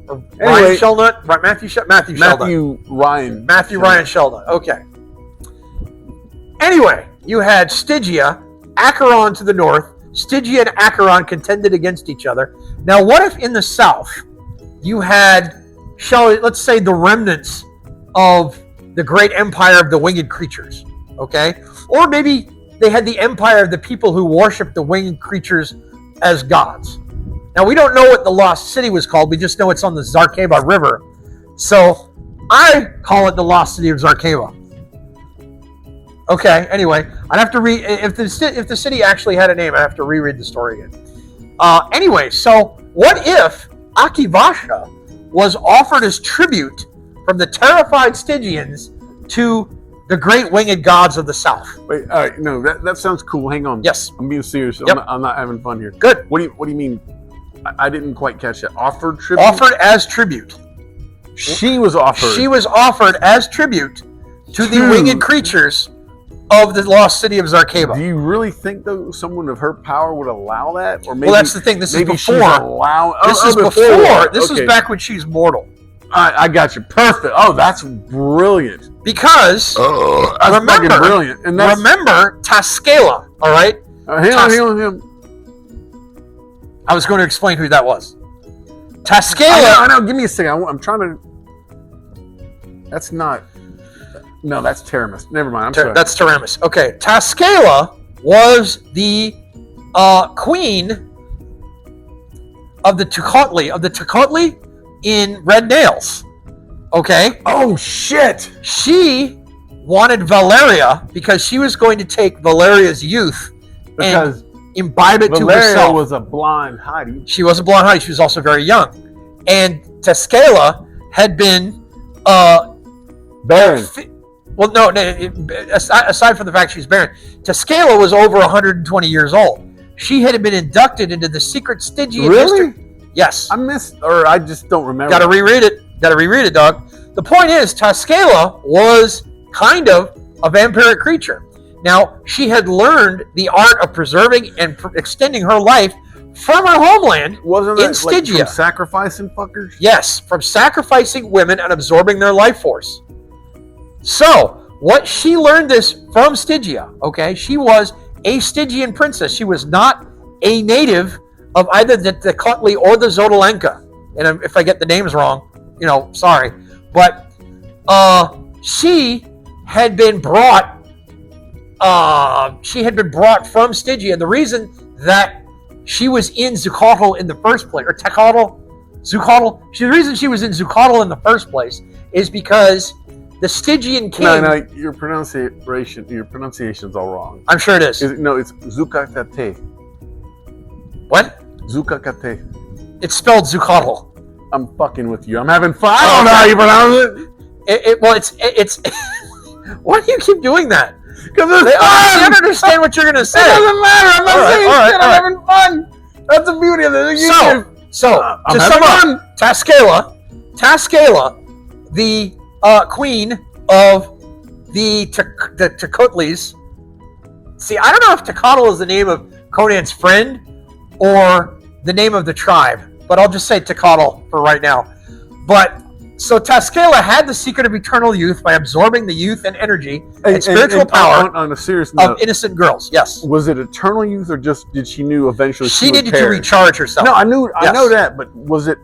Ryan Shellnut. Matthew Ryan Shellnut. Okay. Anyway, you had Stygia, Acheron to the north. Stygia and Acheron contended against each other. Now, what if in the south you had, let's say, the remnants of the great empire of the winged creatures, okay? Or maybe they had the empire of the people who worshiped the winged creatures as gods. Now, we don't know what the lost city was called. We just know it's on the Zarkeva River. So, I call it the lost city of Zarkeva. Okay, anyway, I'd have to read, if the city actually had a name, I'd have to reread the story again. Anyway, so what if Akivasha was offered as tribute from the terrified Stygians to the great winged gods of the south? Wait, all right, no, that sounds cool. Hang on. Yes. I'm being serious. Yep. I'm not having fun here. Good. What do you mean? I didn't quite catch that. Offered tribute? Offered as tribute. She was offered. She was offered as tribute to the winged creatures of the lost city of Zarkeba. Do you really think though someone of her power would allow that? Or maybe, well, that's the thing. This is before. This is before. This is back when she's mortal. I got you. Perfect. Oh, that's brilliant. Because that's remember, fucking brilliant. And that's, remember Tascala. All right. Him. I was going to explain who that was. Tascala. I know. Give me a second. I'm trying to. That's not. No, that's Taramis. Never mind. I'm sorry. That's Taramis. Okay. Tascala was the queen of the Tecotli in Red Nails. Okay. Oh shit. She wanted Valeria because she was going to take Valeria's youth and imbibe it to herself. Valeria was a blonde hottie. She was a blonde hottie. She was also very young. And Tascala had been barren. Well, no, aside from the fact she's barren, Tascala was over 120 years old. She had been inducted into the secret Stygian district. Yes. I just don't remember. Got to reread it, dog. The point is, Tascala was kind of a vampiric creature. Now, she had learned the art of preserving and extending her life from her homeland in Stygia. From sacrificing fuckers? Yes, from sacrificing women and absorbing their life force. So, what she learned this from Stygia, okay? She was a Stygian princess. She was not a native of either the Tecotli or the Zodalenka. And if I get the names wrong, sorry. But she had been brought from Stygia. And the reason that she was in Zucotl in the first place, or Zucotl. The reason she was in Zucotl in the first place is because the Stygian king. No, your pronunciation's all wrong. I'm sure it is. It's Zukakate. What? Zukakate. It's spelled Zucotl. I'm fucking with you. I'm having fun. I don't know how you pronounce it. It's. Why do you keep doing that? Because I don't understand what you're going to say. It doesn't matter. I'm not saying shit. I'm having fun. That's the beauty of it. So to sum up, Tascala, the queen of the Tecotlis. See, I don't know if Tecotl is the name of Conan's friend or the name of the tribe, but I'll just say Tecotl for right now. But so Tascala had the secret of eternal youth by absorbing the youth and energy and spiritual power on a serious note, of innocent girls. Yes. Was it eternal youth, or just did she knew eventually she needed to recharge herself? No, I know that, but was it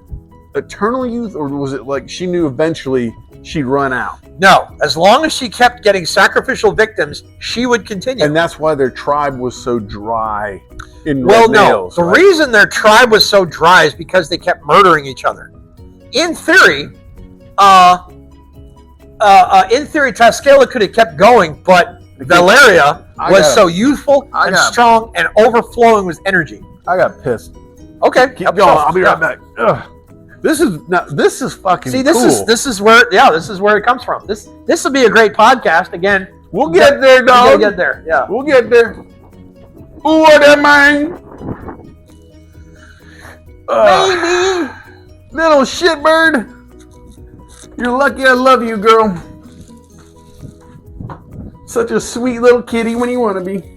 eternal youth, or was it like she knew eventually she'd run out? No, as long as she kept getting sacrificial victims, she would continue. And that's why their tribe was so dry in Red Nails, the reason their tribe was so dry is because they kept murdering each other. In theory, Tascala could have kept going, but Valeria was so youthful and strong and overflowing with energy. I got pissed. Okay, keep going. I'll be right back. Ugh. This is fucking. See, this is where it comes from. This will be a great podcast. Again, we'll get there, dog. We'll get there. Yeah, we'll get there. Ooh, what am I? Baby, little shitbird. You're lucky I love you, girl. Such a sweet little kitty when you want to be.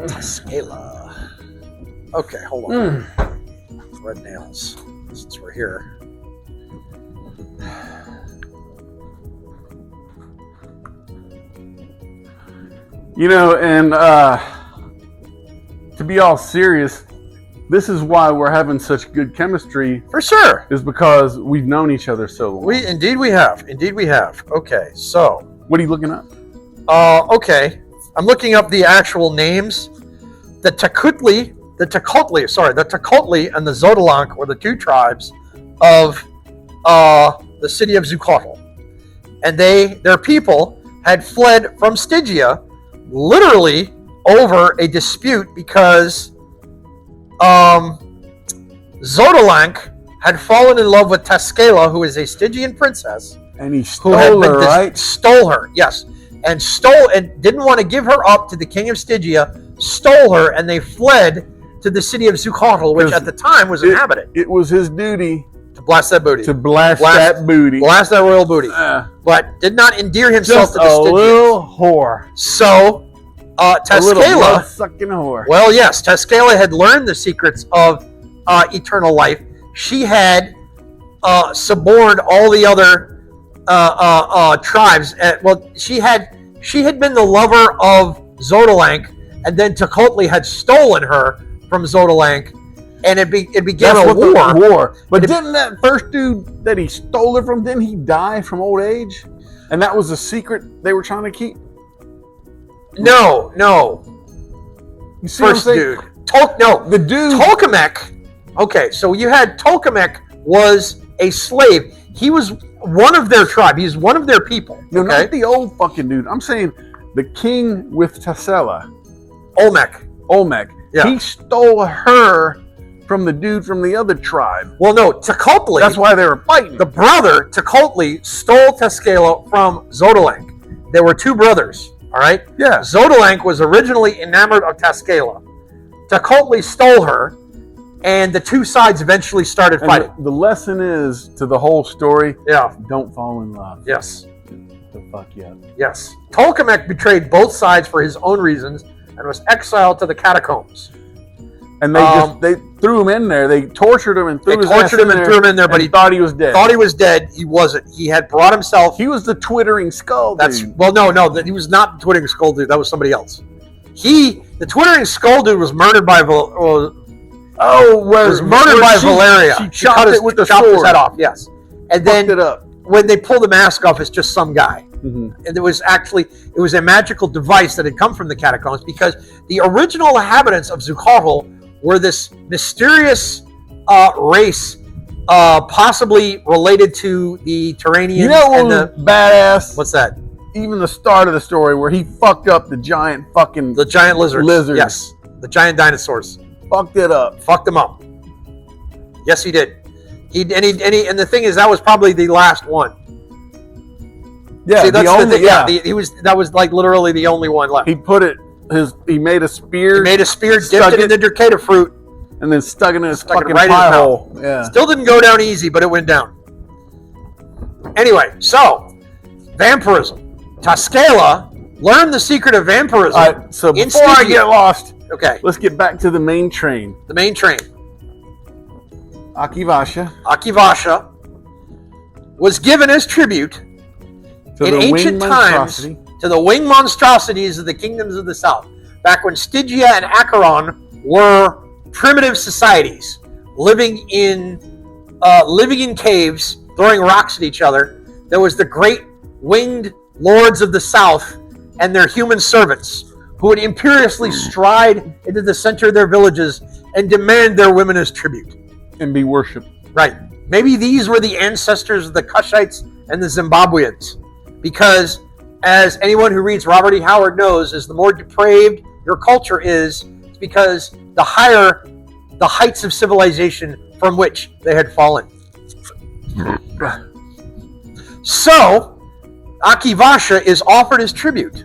Tascala. Okay, hold on. Red Nails, since we're here. And to be all serious, this is why we're having such good chemistry. For sure. Is because we've known each other so long. Indeed we have. Okay, so. What are you looking up? Okay. I'm looking up the actual names. The Tecotli and the Zodalank were the two tribes of the city of Zucotl. And their people had fled from Stygia literally over a dispute because Xotalanc had fallen in love with Tascela, who is a Stygian princess. And he stole her, right? Stole her, yes. And didn't want to give her up to the king of Stygia, stole her, and they fled to the city of Zuccotle, which at the time was inhabited. It was his duty to blast that booty. To blast that booty. Blast that royal booty. But did not endear himself to the Stygians. Just a little whore. So, Tascela... A little blood-sucking whore. Well, yes, Tascela had learned the secrets of eternal life. She had suborned all the other tribes. She had been the lover of Xotalanc, and then Tecuhltli had stolen her from Xotalanc, and it began a war. But didn't that first dude that he stole her from, didn't he die from old age? And that was a secret they were trying to keep? No. You see First dude. The dude. Tolkemec. Okay, so you had Tolkemec was a slave. He was one of their tribe. He's one of their people. No, not the old fucking dude. I'm saying the king with Tascela. Olmec. Yeah. He stole her from the dude from the other tribe. Well, no, Tecuhltli. That's why they were fighting. The brother, Tecuhltli, stole Tascela from Xotalanc. There were two brothers, all right? Yeah. Xotalanc was originally enamored of Tascela. Tecuhltli stole her, and the two sides eventually started fighting. The lesson is, to the whole story, don't fall in love. Yes. The fuck yeah. Yes. Tolkemec betrayed both sides for his own reasons and was exiled to the catacombs. And they threw him in there. They tortured him and threw him in there, but he thought he was dead. Thought he was dead. He wasn't. He had brought himself. He was the twittering skull dude. No, he was not the twittering skull dude. That was somebody else. The twittering skull dude was murdered by Valeria. She chopped it with the sword. His head off. Yes, and then it up. When they pull the mask off, it's just some guy. Mm-hmm. And it was a magical device that had come from the catacombs, because the original inhabitants of Zuccotle were this mysterious race, possibly related to the Turanians. You know what was badass? What's that? Even the start of the story where he fucked up the giant lizards. Yes, the giant dinosaurs. Fucked it up. Fucked them up. Yes, he did. And the thing is, that was probably the last one. Yeah, see, that's the thing. That was like literally the only one left. He made a spear. Dipped it in the Dercator fruit, and then stuck it in his fucking pie hole. Yeah. Still didn't go down easy, but it went down. Anyway, so vampirism. Tascela learned the secret of vampirism. All right, so before I get lost, okay, let's get back to the main train. The main train. Akivasha was given as tribute in ancient times to the winged monstrosities of the kingdoms of the south. Back when Stygia and Acheron were primitive societies, living in caves, throwing rocks at each other, there was the great winged lords of the south and their human servants who would imperiously stride into the center of their villages and demand their women as tribute. And be worshipped. Right. Maybe these were the ancestors of the Kushites and the Zimbabweans. Because, as anyone who reads Robert E. Howard knows, is the more depraved your culture is, it's because the higher the heights of civilization from which they had fallen. So, Akivasha is offered as tribute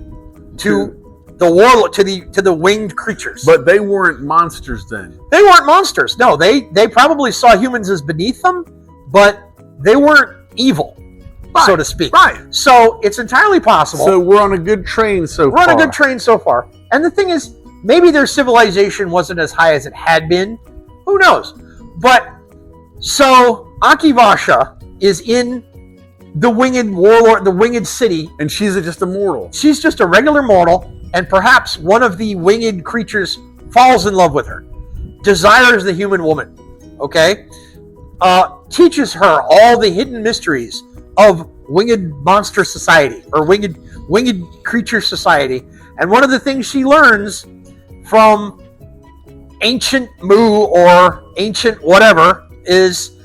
to the warlord, to the winged creatures. But they weren't monsters then. They weren't monsters. No, they probably saw humans as beneath them, but they weren't evil, so to speak. Right. So it's entirely possible. So we're on a good train so far. We're on a good train so far. And the thing is, maybe their civilization wasn't as high as it had been. Who knows? But so Akivasha is in the winged warlord, the winged city, and she's just a mortal. She's just a regular mortal, and perhaps one of the winged creatures falls in love with her, desires the human woman. Okay, teaches her all the hidden mysteries of winged monster society or winged creature society, and one of the things she learns from ancient Mu or ancient whatever is,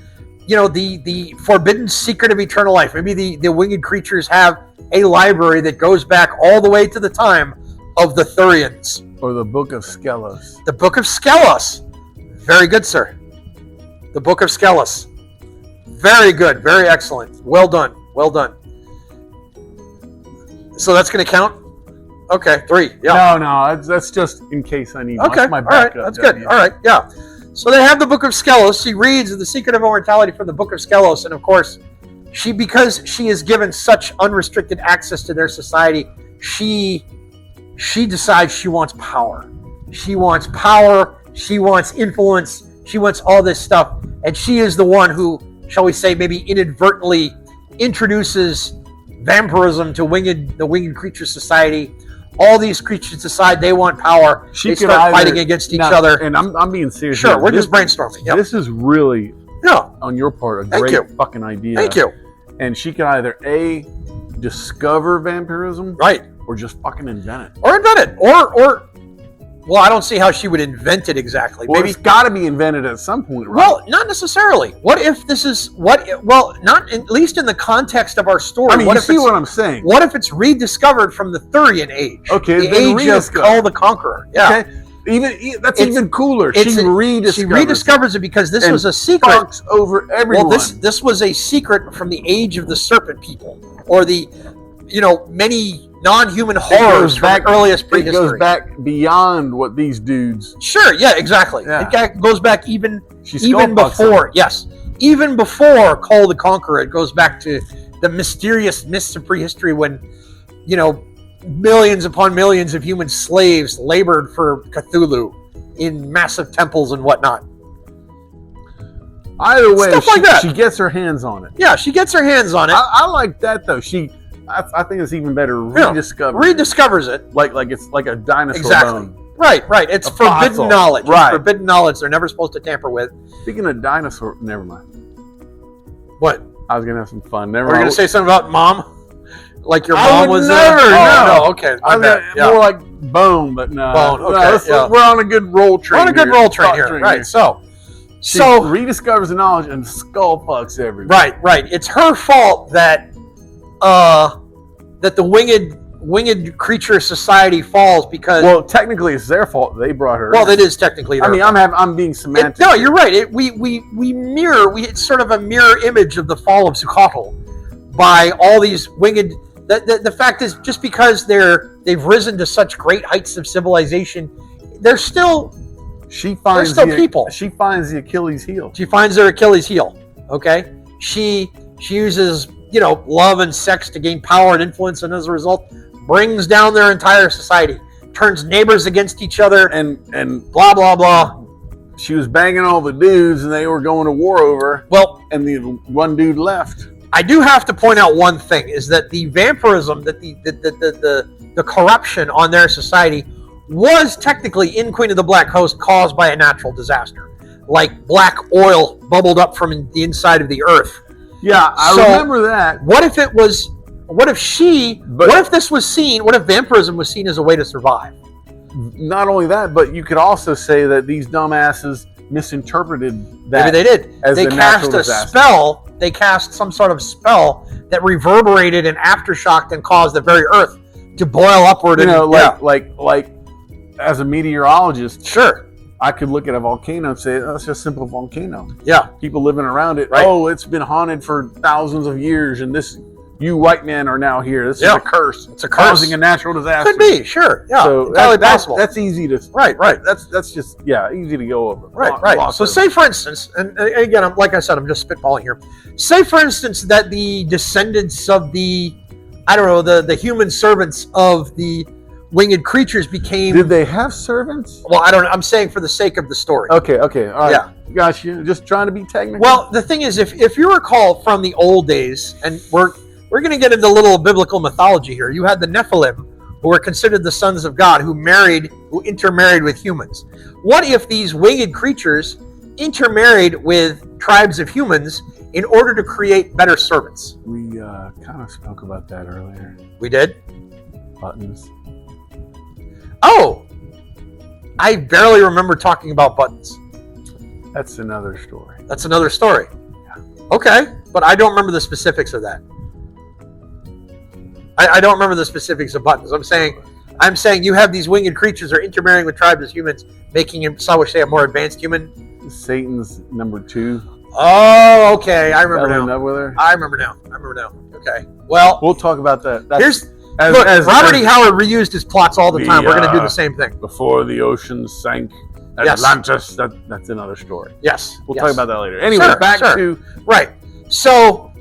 the forbidden secret of eternal life. Maybe the winged creatures have a library that goes back all the way to the time of the Thurians. Or the Book of Skelos. The Book of Skelos. Very good, sir. The Book of Skelos. Very good. Very excellent. Well done. Well done. So that's going to count? Okay, 3. Yeah. No, that's just in case I need Okay, my all right. backup. That's good. All right, yeah. So they have the Book of Skelos. She reads The Secret of Immortality from the Book of Skelos. And of course, because she is given such unrestricted access to their society, she decides she wants power. She wants power. She wants influence. She wants all this stuff. And she is the one who, shall we say, maybe inadvertently introduces vampirism to the winged creature society. All these creatures decide they want power. They start fighting against each other. And I'm being serious. Sure, we're just brainstorming. Yep. This is really, on your part, a great fucking idea. Thank you. And she can either A, discover vampirism, right, or just fucking invent it. Or invent it. Or well, I don't see how she would invent it exactly. Well, maybe it's got to be invented at some point, right? Well, not necessarily. What if this is not at least in the context of our story. I mean, you see what I'm saying? What if it's rediscovered from the Thurian age? Okay, the age of Kull the Conqueror. Yeah. Okay. Even cooler. She rediscovers it because this was a secret over everyone. Well, this was a secret from the age of the Serpent people, or the many non-human horrors from the earliest prehistory. It goes back beyond what these dudes. Sure. Yeah. Exactly. Yeah. It goes back even before. Yes. Even before Kull the Conqueror, it goes back to the mysterious myths of prehistory when, millions upon millions of human slaves labored for Cthulhu in massive temples and whatnot. Either way, she gets her hands on it. Yeah, she gets her hands on it. I like that though. I think it's even better. Rediscovers it like it's like a dinosaur bone. Right. It's forbidden knowledge. Right. It's forbidden knowledge. They're never supposed to tamper with. Speaking of dinosaur, never mind. What? I was gonna have some fun. Never mind. We're gonna say something about mom. Like your mom was never. No. Okay. More like bone, but no. Bone. Okay. We're on a good roll train. We're on a good roll train here. Right. So she rediscovers the knowledge and skull fucks everyone. Right. It's her fault that the winged creature society falls because technically it's their fault. They brought her. Well, it is technically their fault. I'm being semantic. No, you're right. It's sort of a mirror image of the fall of Zucatl by all these winged. The fact is, just because they've risen to such great heights of civilization, they're still people. She finds the Achilles heel. She finds their Achilles heel. Okay, she uses love and sex to gain power and influence, and as a result, brings down their entire society, turns neighbors against each other, and blah blah blah. She was banging all the dudes, and they were going to war over. Well, and the one dude left. I do have to point out one thing: is that the vampirism, that the corruption on their society was technically in Queen of the Black Host caused by a natural disaster, like black oil bubbled up from the inside of the earth. Yeah, I remember that. What if vampirism was seen as a way to survive? Not only that, but you could also say that these dumbasses misinterpreted that. Maybe they did. They cast a disaster. Spell. They cast some sort of spell that reverberated and aftershocked and caused the very earth to boil upward. Like as a meteorologist, sure, I could look at a volcano and say, "That's just a simple volcano." Yeah, people living around it. Right. Oh, it's been haunted for thousands of years, and you white men are now here. This is a curse. It's a curse. Causing a natural disaster. Could be, sure. Yeah, so entirely possible. That's easy to right. That's just easy to go over. Right. So say for instance, and again, like I said, I'm just spitballing here. Say for instance that the descendants of the human servants of the winged creatures became. Did they have servants? Well, I don't know. I'm saying for the sake of the story. Okay. All right. Yeah. Gosh, you're just trying to be technical. Well, the thing is, if you recall from the old days, and we're going to get into a little biblical mythology here. You had the Nephilim, who were considered the sons of God, who intermarried with humans. What if these winged creatures intermarried with tribes of humans in order to create better servants? We kind of spoke about that earlier. We did? Buttons. Oh! I barely remember talking about buttons. That's another story. Yeah. Okay, but I don't remember the specifics of that. I don't remember the specifics of buttons. I'm saying I'm saying you have these winged creatures are intermarrying with tribes as humans, making him, so I would say, a more advanced human. Satan's number 2. Oh, okay. I remember now. With her. I remember now. Okay. Well, we'll talk about that. Robert E. Howard reused his plots all the time. We're going to do the same thing. Before the ocean sank, Atlantis. That's another story. Yes. We'll talk about that later. Anyway, back to right. So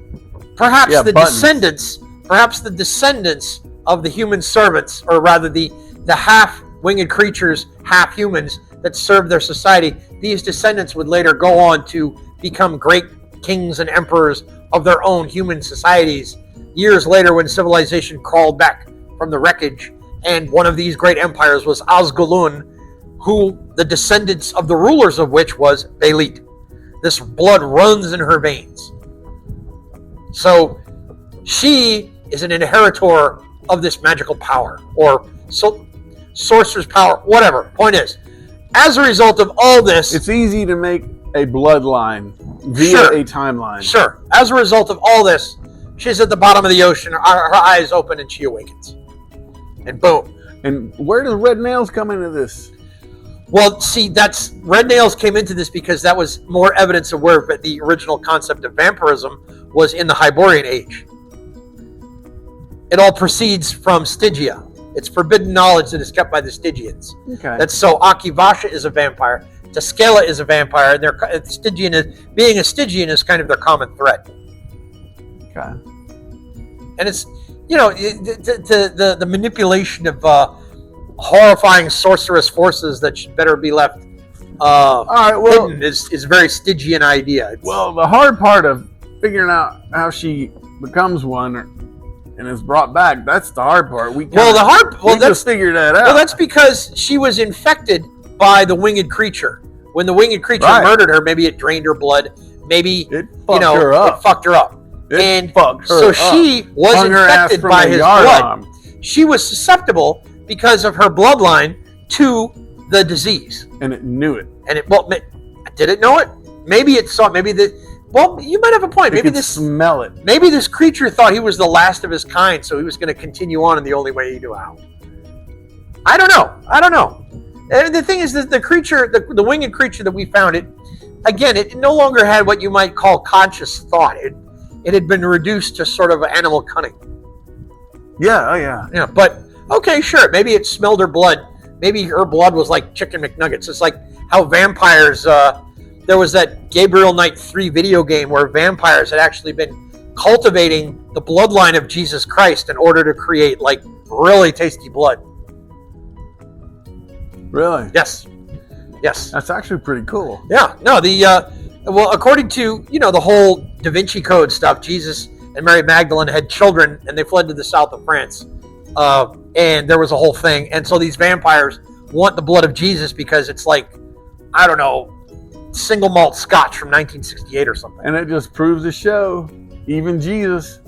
perhaps the descendants of the human servants, or rather the half winged creatures, half humans that served their society, these descendants would later go on to become great kings and emperors of their own human societies. Years later, when civilization crawled back from the wreckage, and one of these great empires was Osgulun, who the descendants of the rulers of which was Belit. This blood runs in her veins. So she is an inheritor of this magical power, or sorcerer's power, whatever. Point is, as a result of all this, it's easy to make a bloodline via a timeline. Sure. As a result of all this, she's at the bottom of the ocean, her eyes open, and she awakens. And boom. And where does Red Nails come into this? Well, see, Red Nails came into this because that was more evidence of where the original concept of vampirism was in the Hyborian age. It all proceeds from Stygia. It's forbidden knowledge that is kept by the Stygians. Okay. That's so Akivasha is a vampire, Tuscala is a vampire, and being a Stygian is kind of their common thread. Okay. And it's, the manipulation of horrifying sorceress forces that should better be left hidden is a very Stygian idea. The hard part of figuring out how she becomes one and is brought back, that's the hard part. We just figured that out. Well, that's because she was infected by the winged creature. When the winged creature murdered her, maybe it drained her blood. Maybe it fucked her up. She was infected by his blood. She was susceptible because of her bloodline to the disease, and it knew it. Did it know it? Maybe it saw. Well, you might have a point. Maybe smell it. Maybe this creature thought he was the last of his kind, so he was going to continue on in the only way he knew how. I don't know. And the thing is that the creature, the winged creature that we found, it no longer had what you might call conscious thought. It had been reduced to sort of animal cunning. Yeah. Oh yeah. Yeah, but okay, sure. Maybe it smelled her blood. Maybe her blood was like chicken McNuggets. It's like how vampires. There was that Gabriel Knight 3 video game where vampires had actually been cultivating the bloodline of Jesus Christ in order to create like really tasty blood. Really? Yes. That's actually pretty cool. Yeah. No, according to, the whole Da Vinci Code stuff, Jesus and Mary Magdalene had children and they fled to the south of France. And there was a whole thing. And so these vampires want the blood of Jesus because it's like, I don't know, single malt scotch from 1968 or something. And it just proves the show. Even Jesus,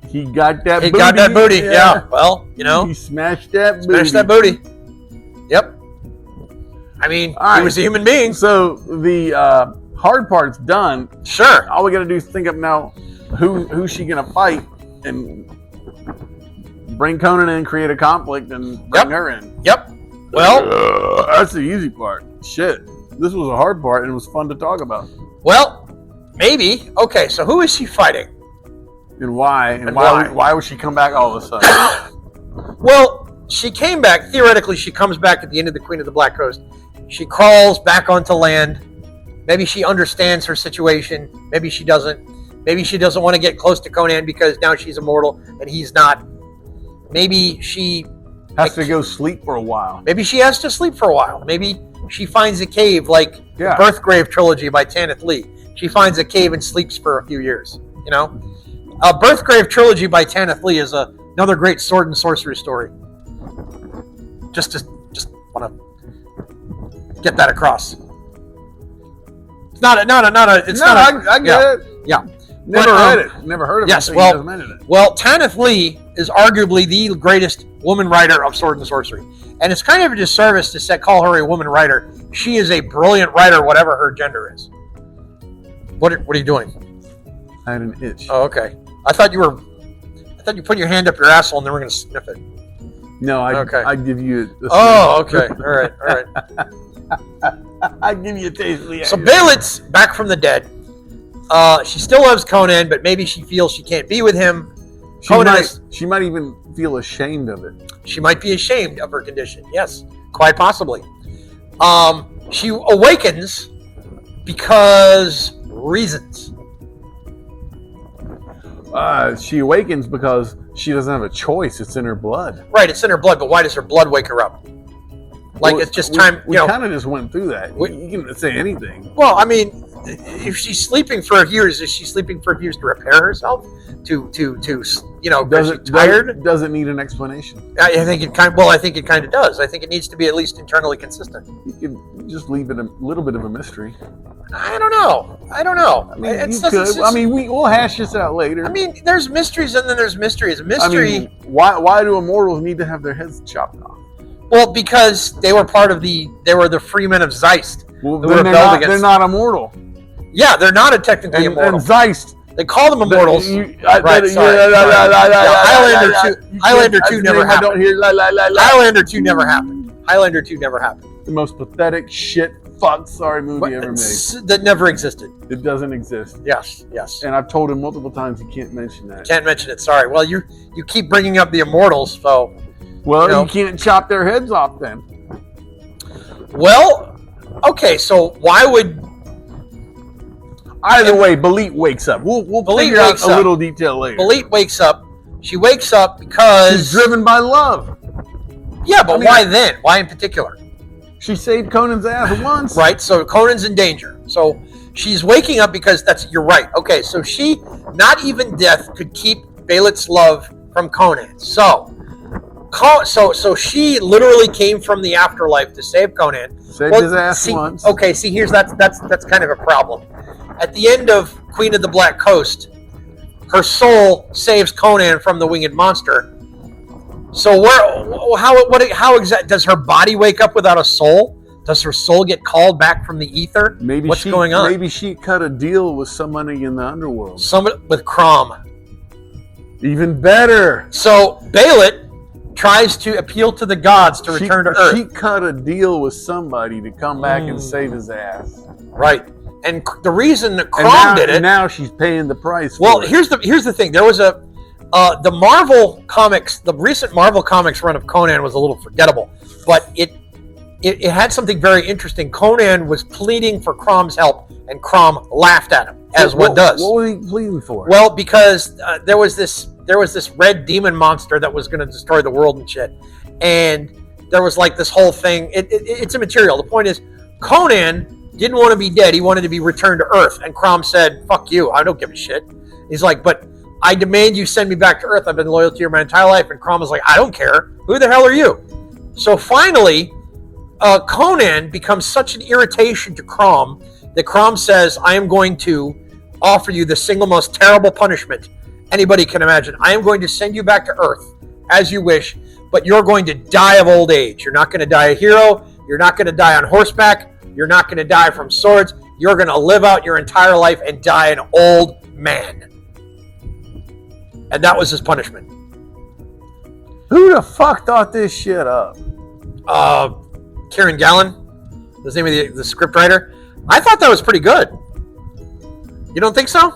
he got that booty. He got that booty, yeah. Well, he smashed that booty. Yep. I mean, he was a human being. So the hard part's done. Sure. All we got to do is think up now who's she going to fight and bring Conan in, create a conflict, and bring her in. Yep. Well, that's the easy part. Shit. This was a hard part, and it was fun to talk about. Well, maybe. Okay, so who is she fighting? And why? And why would she come back all of a sudden? Well, she came back. Theoretically, she comes back at the end of the Queen of the Black Coast. She crawls back onto land. Maybe she understands her situation. Maybe she doesn't. Maybe she doesn't want to get close to Conan because now she's immortal and he's not. Maybe she has to go sleep for a while. Maybe she has to sleep for a while. Maybe she finds a cave like the Birthgrave trilogy by Tanith Lee. She finds a cave and sleeps for a few years. Birthgrave trilogy by Tanith Lee is another great sword and sorcery story. Just want to get that across. It's not a. I get it. Yeah. Never read it. Never heard of it. Yes. Well, Tanith Lee is arguably the greatest woman writer of sword and sorcery, and it's kind of a disservice to call her a woman writer. She is a brilliant writer, whatever her gender is. What are you doing? I had an itch. Oh, okay. I thought you put your hand up your asshole and then we're going to sniff it. No, I'd give you okay. All right. I'd give you a taste of the So Baelit's back from the dead. She still loves Conan, but maybe she feels she can't be with him. She might even feel ashamed of it. She might be ashamed of her condition. Yes, quite possibly. She awakens because reasons. She awakens because she doesn't have a choice. It's in her blood. Right, it's in her blood, but why does her blood wake her up? Like, it's just time. We kind of just went through that. You can say anything. Well, I mean, if she's sleeping for years, is she sleeping for years to repair herself? To tired? Does it need an explanation? I think it kind of does. I think it needs to be at least internally consistent. You can just leave it a little bit of a mystery. I don't know. I mean, we'll hash this out later. I mean, there's mysteries and then there's mysteries. Why do immortals need to have their heads chopped off? Well, because they were the freemen of Zeist. Well, they're not immortal. Yeah, they're not technically immortal. And Zeist, they call them immortals. Highlander 2 never happened. Highlander 2 never happened. Highlander 2 never happened. The most pathetic shit movie ever made. That never existed. It doesn't exist. Yes. And I've told him multiple times you can't mention that. Can't mention it. Sorry. Well, you keep bringing up the immortals, so. Well, you can't chop their heads off then. Well, okay. So why would? Either way, Belit wakes up. We'll figure out a little detail later. Belit wakes up. She wakes up because she's driven by love. Yeah, but why then? Why in particular? She saved Conan's ass once. Right, so Conan's in danger. So she's waking up because you're right. Okay, so not even death could keep Baelit's love from Conan. So she literally came from the afterlife to save Conan. Saved his ass once. Okay, here's that's kind of a problem. At the end of Queen of the Black Coast, her soul saves Conan from the winged monster. So how exactly does her body wake up without a soul? Does her soul get called back from the ether? What's going on? Maybe she cut a deal with somebody in the underworld. Somebody with Crom. Even better. So Baelit tries to appeal to the gods to return to Earth. She cut a deal with somebody to come back and save his ass. Right. And the reason that Crom did it. And now she's paying the price. Well, here's the thing. There was the Marvel comics, the recent Marvel comics run of Conan was a little forgettable, but it had something very interesting. Conan was pleading for Crom's help, and Crom laughed at him, as one does. What was he pleading for? Well, because there was this red demon monster that was going to destroy the world and shit, and there was like this whole thing. It's immaterial. The point is, Conan didn't want to be dead. He wanted to be returned to Earth, and Crom said, "Fuck you. I don't give a shit." He's like, "But I demand you send me back to Earth. I've been loyal to you my entire life." And Crom was like, "I don't care. Who the hell are you?" So finally, Conan becomes such an irritation to Crom that Crom says, "I am going to offer you the single most terrible punishment anybody can imagine. I am going to send you back to Earth as you wish, but you're going to die of old age. You're not going to die a hero. You're not going to die on horseback. You're not going to die from swords. You're going to live out your entire life and die an old man." And that was his punishment. Who the fuck thought this shit up? Kieran Gallon, the name of the script writer. I thought that was pretty good. You don't think so?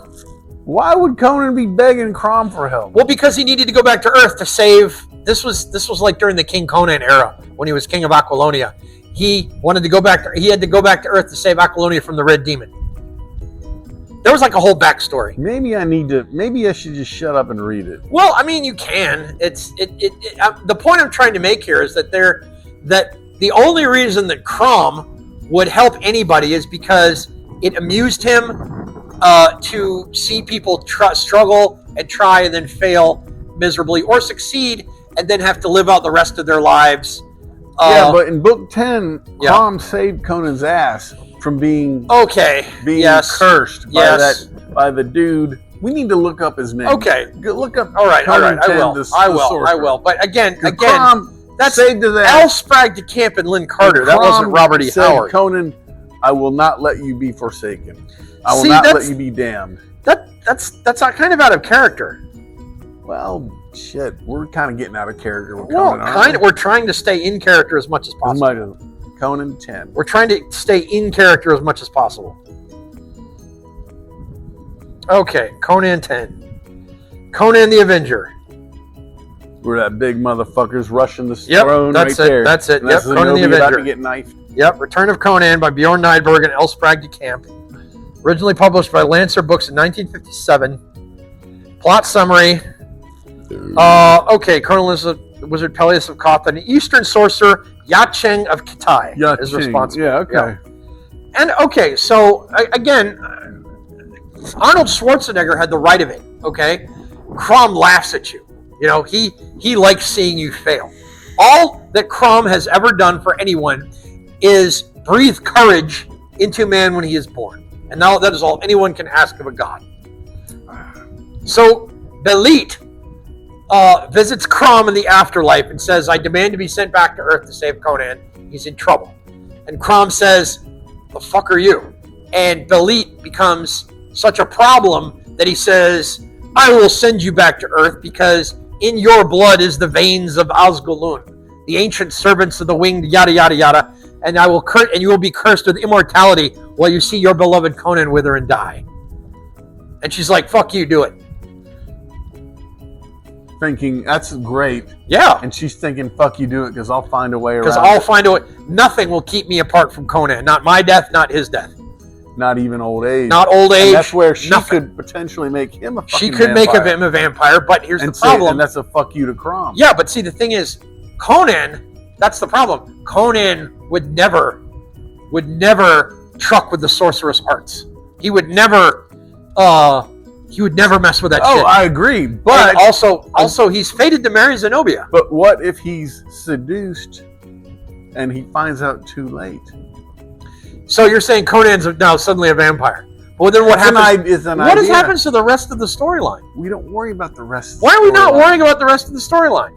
Why would Conan be begging Crom for help? Well, because he needed to go back to Earth to save. This was like during the King Conan era when he was king of Aquilonia. He wanted to go back. He had to go back to Earth to save Aquilonia from the Red Demon. There was like a whole backstory. Maybe I should just shut up and read it. Well, I mean, you can. The point I'm trying to make here is that the only reason that Crom would help anybody is because it amused him to see people struggle and try and then fail miserably, or succeed and then have to live out the rest of their lives. But in book 10, Crom saved Conan's ass from being cursed by the dude. We need to look up his name. Okay, look up. All right. I will. But again, that's saved his ass. Al Spragg de Camp and Lynn Carter. That wasn't Robert E. Howard. Conan, I will not let you be forsaken. I will not let you be damned. That's kind of out of character. Well, Shit, we're kind of getting out of character with Well, Conan. Aren't we? we're trying to stay in character as much as As possible. much as Conan 10. We're trying to stay in character as much as possible. Okay, Conan 10. Conan the Avenger. Where that big motherfucker's rushing the Yep, throne that's right it. there. That's it. And Yep, Conan the Zenobia about Avenger. to get knifed. Yep, Return of Conan by Bjorn Nyberg and L. Sprague de Camp. Originally published by Lancer Books in 1957. Plot summary. Okay, Conan is a wizard Peleus of Koth and an Eastern sorcerer Yacheng of Kitai is Yacheng. responsible. Yeah, okay. And okay, so again, Arnold Schwarzenegger had the right of it. Okay, Crom laughs at you. You know, he likes seeing you fail. All that Crom has ever done for anyone is breathe courage into man when he is born, and now that is all anyone can ask of a god. So Belit visits Crom in the afterlife and says, "I demand to be sent back to Earth to save Conan. He's in trouble." And Crom says, "The fuck are you?" And Belit becomes such a problem that he says, "I will send you back to Earth because in your blood is the veins of Osgulun, the ancient servants of the winged yada yada yada, and I will and you will be cursed with immortality while you see your beloved Conan wither and die." And she's like, "Fuck you, do it." Thinking, that's great. Yeah. And she's thinking, fuck you, do it, because I'll find a way around Because I'll find a way. Nothing will keep me apart from Conan. Not my death, not his death. Not even old age. Not old age. And that's where she nothing. could potentially make him a fucking She could make him a vampire, but here's the problem. And that's a fuck you to Crom. Yeah, but see, the thing is, Conan, that's the problem. Conan would never truck with the sorceress arts. He would never mess with that shit. Oh, I agree. But And also, he's fated to marry Zenobia. But what if he's seduced and he finds out too late? So you're saying Conan's now suddenly a vampire? Well, then what happens? What happens to the rest of the storyline? We don't worry about the rest. Why are we not worrying about the rest of the storyline?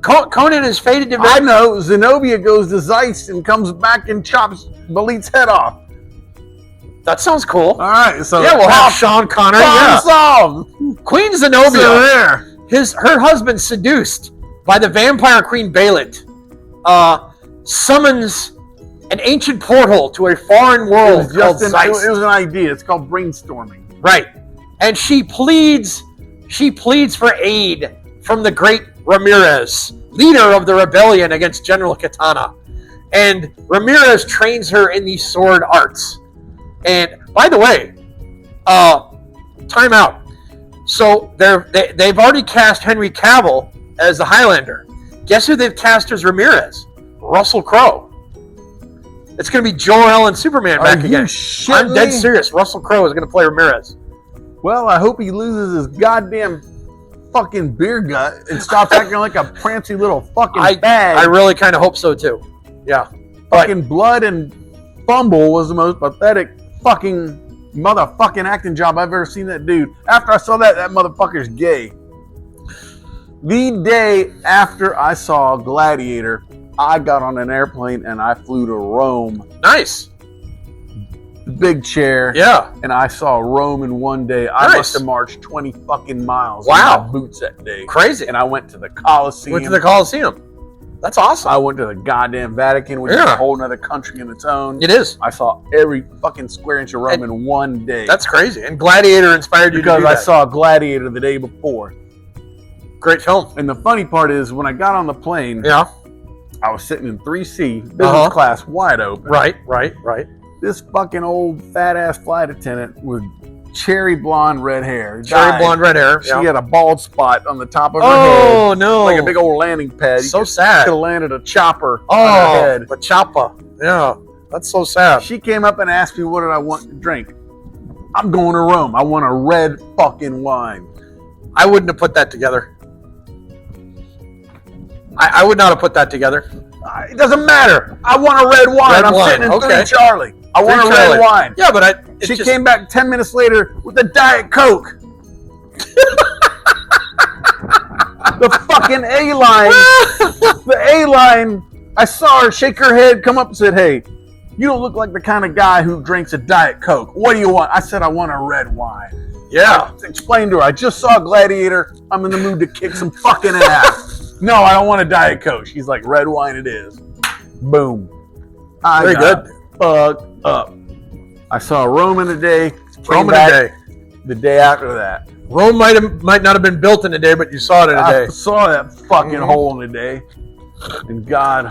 Conan is fated to marry. I know. Zenobia goes to Zeiss and comes back and chops Belit's head off. That sounds cool. All right, so Yeah, we'll have Sean Connery. problem Yeah. solved. Queen Zenobia, So there. her husband seduced by the vampire queen Belit, summons an ancient portal to a foreign It world was, called just Zeiss. it was an idea. It's called brainstorming. Right. And she pleads for aid from the great Ramirez, leader of the rebellion against General Katana. And Ramirez trains her in these sword arts. And by the way, time out. So they've already cast Henry Cavill as the Highlander. Guess who they've cast as Ramirez? Russell Crowe. It's going to be Jor-El and Superman back again. I'm dead serious. Russell Crowe is going to play Ramirez. Well, I hope he loses his goddamn fucking beer gut and stops acting like a prancy little fucking bag. I really kind of hope so too. Yeah. Fucking Blood and Bumble was the most pathetic fucking motherfucking acting job I've ever seen that dude. After I saw that motherfucker's gay. The day after I saw Gladiator, I got on an airplane and I flew to Rome. Nice. Big chair. Yeah. And I saw Rome in one day. I Nice. must have marched 20 fucking miles Wow. in my boots that day. Crazy. And I went to the Colosseum. Went to the Coliseum. That's awesome. I went to the goddamn Vatican, which is Yeah. a whole other country in its own. It is. I saw every fucking square inch of Rome in one day. That's crazy. And Gladiator inspired you to because do I that. saw Gladiator the day before. Great film. And the funny part is, when I got on the plane, Yeah. I was sitting in 3C, business class, wide open. Right. This fucking old fat ass flight attendant with cherry blonde red hair. Cherry died. blonde, red hair. She had a bald spot on the top of her Oh, head. no. Like a big old landing pad. So sad. Could have landed a chopper on her Oh, head. the choppa. Yeah. That's so sad. She came up and asked me what did I want to drink. I'm going to Rome. I want a red fucking wine. I wouldn't have put that together. I would not have put that together. It doesn't matter. I want a red wine. Red I'm wine. sitting in Okay. 3 Charlie. I want a Three Charlie. red wine. Yeah, but She came back 10 minutes later with a Diet Coke. The fucking A-line. The A-line. I saw her shake her head, come up and said, "Hey, you don't look like the kind of guy who drinks a Diet Coke. What do you want?" I said, "I want a red wine." Yeah. I explained to her, I just saw Gladiator. I'm in the mood to kick some fucking ass. No, I don't want a Diet Coke. She's like, red wine it is. Boom. Very good. Fucked up. I saw Rome in a day. Rome in a day. The day after that. Rome might not have been built in a day, but you saw it in a day. I saw that fucking hole in a day. And God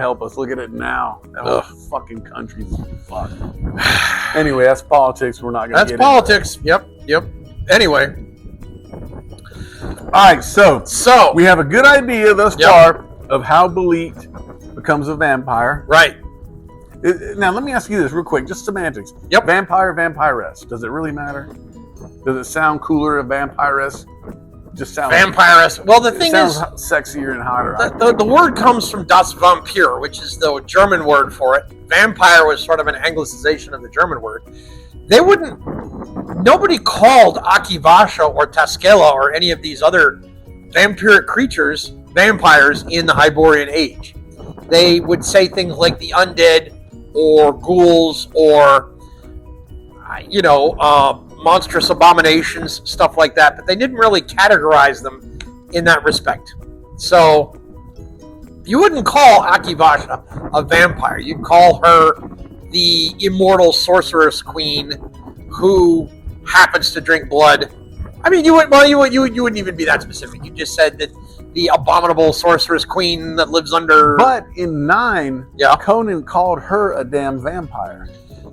help us. Look at it now. That whole fucking country's fucked. Anyway, that's politics. We're not going to get into. That's politics. Yep. Anyway. All right, so we have a good idea thus far of how Belit becomes a vampire. Right. Now, let me ask you this real quick, just semantics. Yep. Vampire, vampiress. Does it really matter? Does it sound cooler, a vampiress? Just sounds vampiress. Well, the thing is, sexier and hotter. The word comes from das Vampir, which is the German word for it. Vampire was sort of an anglicization of the German word. Nobody called Akivasha or Taskela or any of these other vampiric creatures vampires in the Hyborian Age. They would say things like the undead or ghouls or, monstrous abominations, stuff like that, but they didn't really categorize them in that respect. So you wouldn't call Akivasha a vampire. You'd call her the immortal sorceress queen who happens to drink blood. I mean, you wouldn't even be that specific. You just said that the abominable sorceress queen that lives under. But in 9, Conan called her a damn vampire.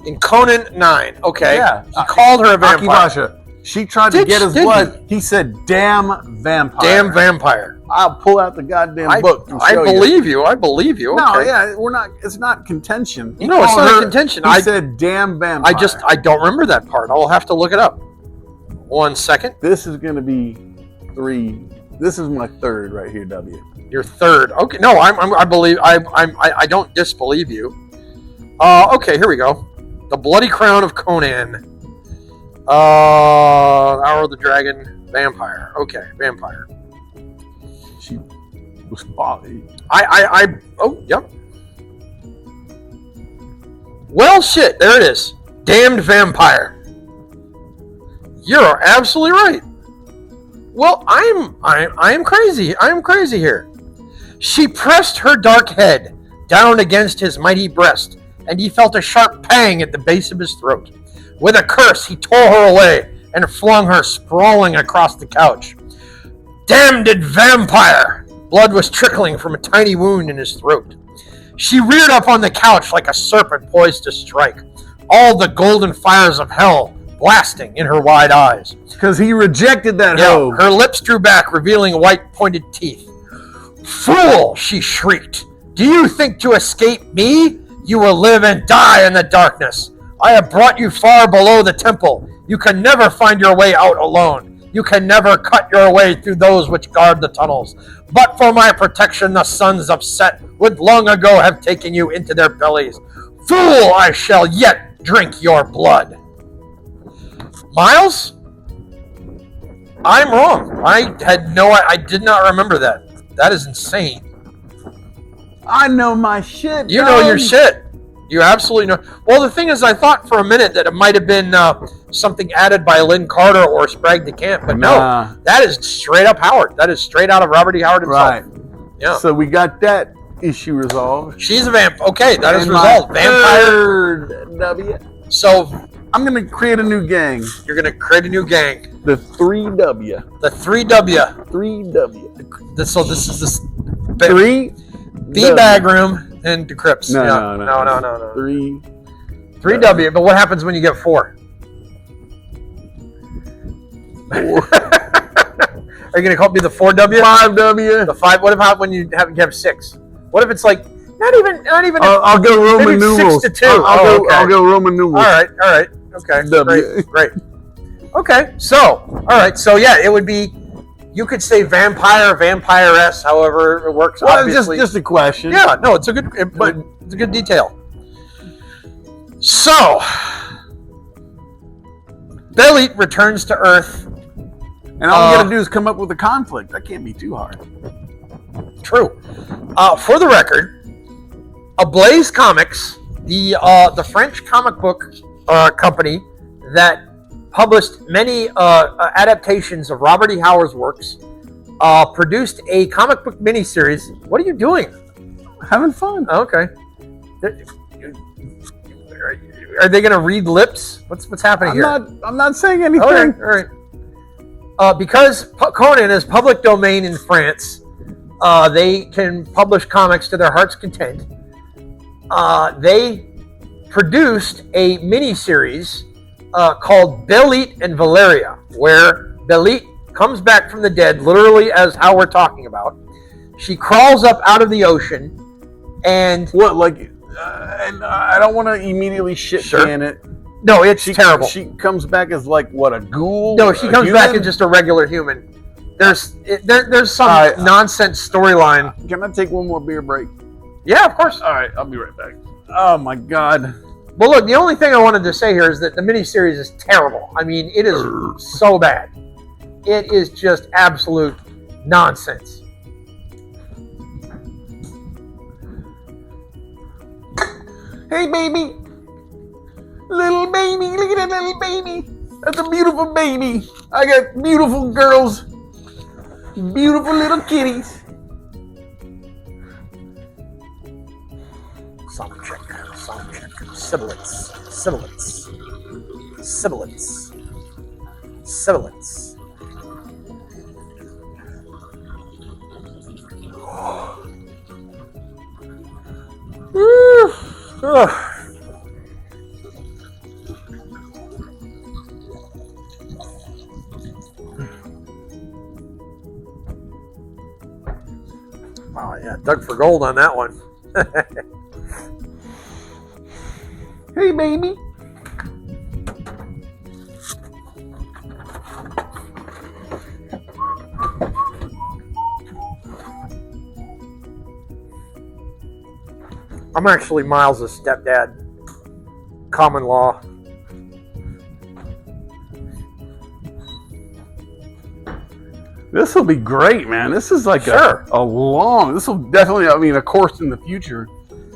In Conan 9, okay. Yeah. He called her a vampire. Akivasha. She tried to get his blood. He said, damn vampire. Damn vampire. I'll pull out the goddamn book and show I believe you. I believe you. Okay. No, yeah, it's not contention. No, it's not contention. He said, damn vampire. I don't remember that part. I'll have to look it up. 1 second. This is going to be 3. This is my 3rd right here, W. Your 3rd. Okay. No, I believe. I don't disbelieve you. Okay, here we go. The Bloody Crown of Conan. Hour of the Dragon. Vampire. Okay, vampire. She was body. Oh, yep. Well, shit. There it is. Damned vampire. You're absolutely right. Well, I am crazy. I am crazy here. She pressed her dark head down against his mighty breast, and he felt a sharp pang at the base of his throat. With a curse, he tore her away and flung her sprawling across the couch. Damned vampire! Blood was trickling from a tiny wound in his throat. She reared up on the couch like a serpent poised to strike, all the golden fires of hell blasting in her wide eyes. Because he rejected that hoe. Her lips drew back, revealing white pointed teeth. Fool, she shrieked. Do you think to escape me? You will live and die in the darkness. I have brought you far below the temple. You can never find your way out alone. You can never cut your way through those which guard the tunnels. But for my protection, the sons of Set would long ago have taken you into their bellies. Fool, I shall yet drink your blood. Miles? I'm wrong. I did not remember that. That is insane. I know my shit. You know your shit. You absolutely know. Well, the thing is, I thought for a minute that it might have been something added by Lynn Carter or Sprague de Camp, but no, that is straight up Howard. That is straight out of Robert E. Howard himself. Right. Yeah. So we got that issue resolved. She's a vamp. Okay, that is resolved. Vampire. W. So I'm gonna create a new gang. You're gonna create a new gang. The 3W. The 3W. 3W. So this is this 3. The bag room. And decrypts. No. 3W, but what happens when you get 4? 4. Are you going to call me the 4W? 5W. The 5. What about when you have 6? What if it's like not even? I'll go Roman numerals. 6 to 2. I'll go Roman numerals. All right. Okay. W. Great. Okay. So, all right. So yeah, it would be. You could say vampire, vampiress, however it works. Well, obviously, just a question. Yeah, no, it's a good detail. So, Belit returns to Earth, and all you got to do is come up with a conflict. That can't be too hard. True. For the record, Ablaze Comics, the French comic book company that published many adaptations of Robert E. Howard's works, produced a comic book miniseries. What are you doing? Having fun. Okay. Are they going to read lips? What's happening here? I'm not saying anything. All right. Because Conan is public domain in France, they can publish comics to their heart's content. They produced a miniseries called Belit and Valeria, where Belit comes back from the dead, literally as how we're talking about. She crawls up out of the ocean, and what, like, and I don't want to immediately shit can it. No, it's terrible. She comes back as like what, a ghoul? No, she comes back as just a regular human. There's some nonsense storyline. Can I take one more beer break? Yeah, of course. All right, I'll be right back. Oh my God. Well, look, the only thing I wanted to say here is that the miniseries is terrible. I mean, it is so bad. It is just absolute nonsense. Hey, baby. Little baby. Look at that little baby. That's a beautiful baby. I got beautiful girls. Beautiful little kitties. Sound check. Sibilance. Oh yeah, dug for gold on that one. Hey, baby. I'm actually Miles' stepdad. Common law. This will be great, man. This is like a long, this will definitely, I mean, of course, in the future,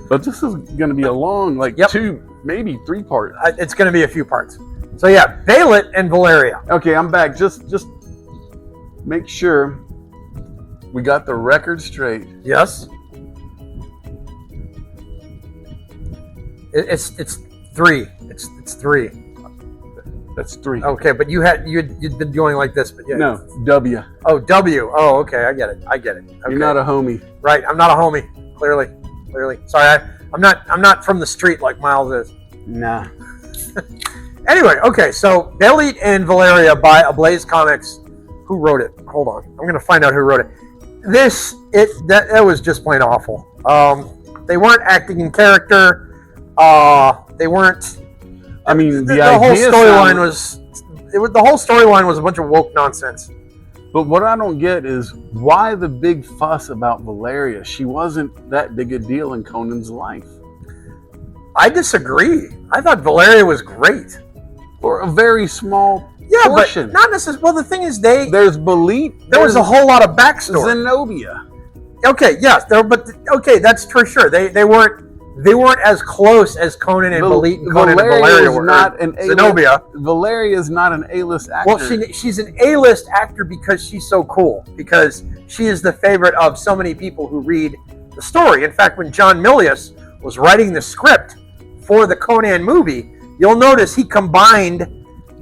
but this is going to be a long, like 2, maybe 3 part. It's going to be a few parts. So yeah, Belit and Valeria. Okay, I'm back. Just make sure we got the record straight. Yes. It's 3. It's 3. That's 3. Okay, but you'd been going like this, but yeah. No, W. Oh, W. Oh, okay, I get it. Okay. You're not a homie. Right, I'm not a homie. Clearly. Sorry, I'm not from the street like Miles is. Nah. Anyway, okay, so Belit and Valeria by Ablaze Comics. Who wrote it? Hold on, I'm gonna find out who wrote it. That was just plain awful. They weren't acting in character. They weren't. I mean, the whole storyline was a bunch of woke nonsense. But what I don't get is why the big fuss about Valeria? She wasn't that big a deal in Conan's life. I disagree. I thought Valeria was great. For a very small portion. But not necessarily. Well, the thing is, there's Belit. There was a whole lot of backstory. Zenobia. Okay, yes, that's for sure. They weren't as close as Conan and Belit and Conan and Valeria were. Zenobia. Valeria is not an A-list actor. Well, she's an A-list actor because she's so cool. Because she is the favorite of so many people who read the story. In fact, when John Milius was writing the script for the Conan movie, you'll notice he combined